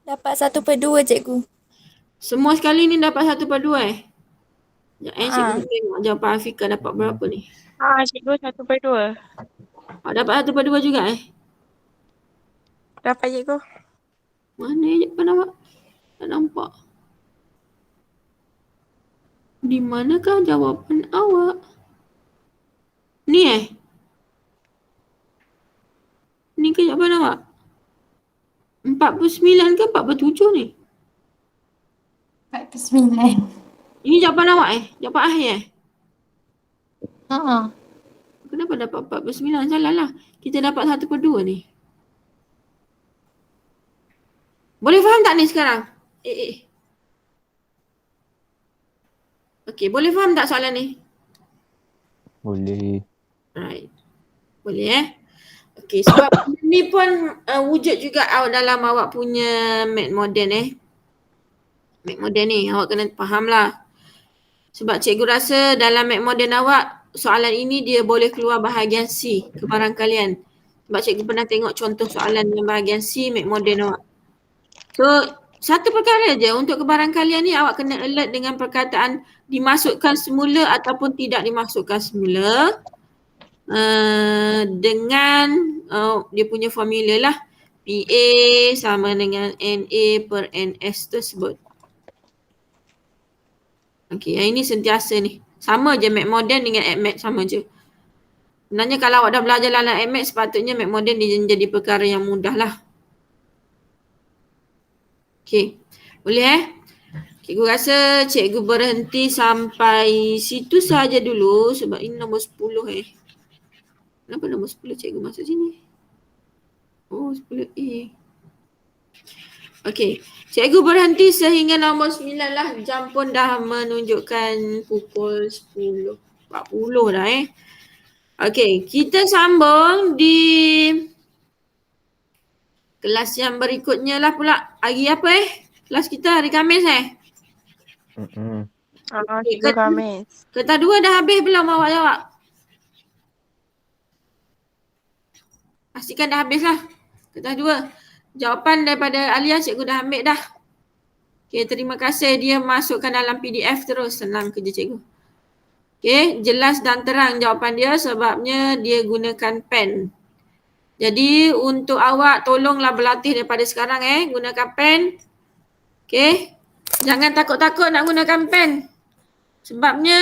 Dapat 1/2 cikgu. Semua sekali ni dapat 1/2 Sekejap cikgu Ah. nak tengok jawapan Afika dapat berapa ni. Cikgu 1/2. Dapat 1/2 juga Dapat cikgu. Mana jawapan awak? Tak nampak. Di manakah jawapan awak? Ni Ni ke jawapan awak? 49 ke 47 ni? 49. Ini jawapan awak Jawapan akhir Haa. Kenapa dapat 49? Salah lah. Kita dapat 1/2 ni. Boleh faham tak ni sekarang? Okey, boleh faham tak soalan ni? Boleh. Right. Boleh Okey, sebab ni pun wujud juga dalam awak punya Math Modern Math Modern ni awak kena faham lah. Sebab cikgu rasa dalam Math Modern awak soalan ini dia boleh keluar bahagian C kebarangkalian. Sebab cikgu pernah tengok contoh soalan yang bahagian C Math Modern awak. So satu perkara je untuk kebarangkalian ni awak kena alert dengan perkataan dimasukkan semula ataupun tidak dimasukkan semula. Dengan dia punya formula lah. PA sama dengan NA per NS tersebut. Okey, yang ini sentiasa ni. Sama je Math Modern dengan AdMath sama je. Sebenarnya kalau awak dah belajar dalam AdMath sepatutnya Math Modern dia jadi perkara yang mudah lah. Okey, boleh Cikgu rasa cikgu berhenti sampai situ saja dulu sebab ini nombor 10 Kenapa nombor 10 cikgu masuk sini? Oh, 10A. Okey, cikgu berhenti sehingga nombor 9 lah. Jam pun dah menunjukkan pukul 10.40 dah Okey, kita sambung di kelas yang berikutnya lah pula. Hari apa Kelas kita hari Khamis Cikgu Khamis. Kertas 2 dah habis belum awak jawab? Pastikan dah habis lah. Kertas 2. Jawapan daripada Alia cikgu dah ambil dah. Okay, terima kasih dia masukkan dalam PDF terus. Senang kerja cikgu. Okay, jelas dan terang jawapan dia sebabnya dia gunakan pen. Jadi untuk awak tolonglah berlatih daripada sekarang gunakan pen. Okay. Jangan takut-takut nak gunakan pen. Sebabnya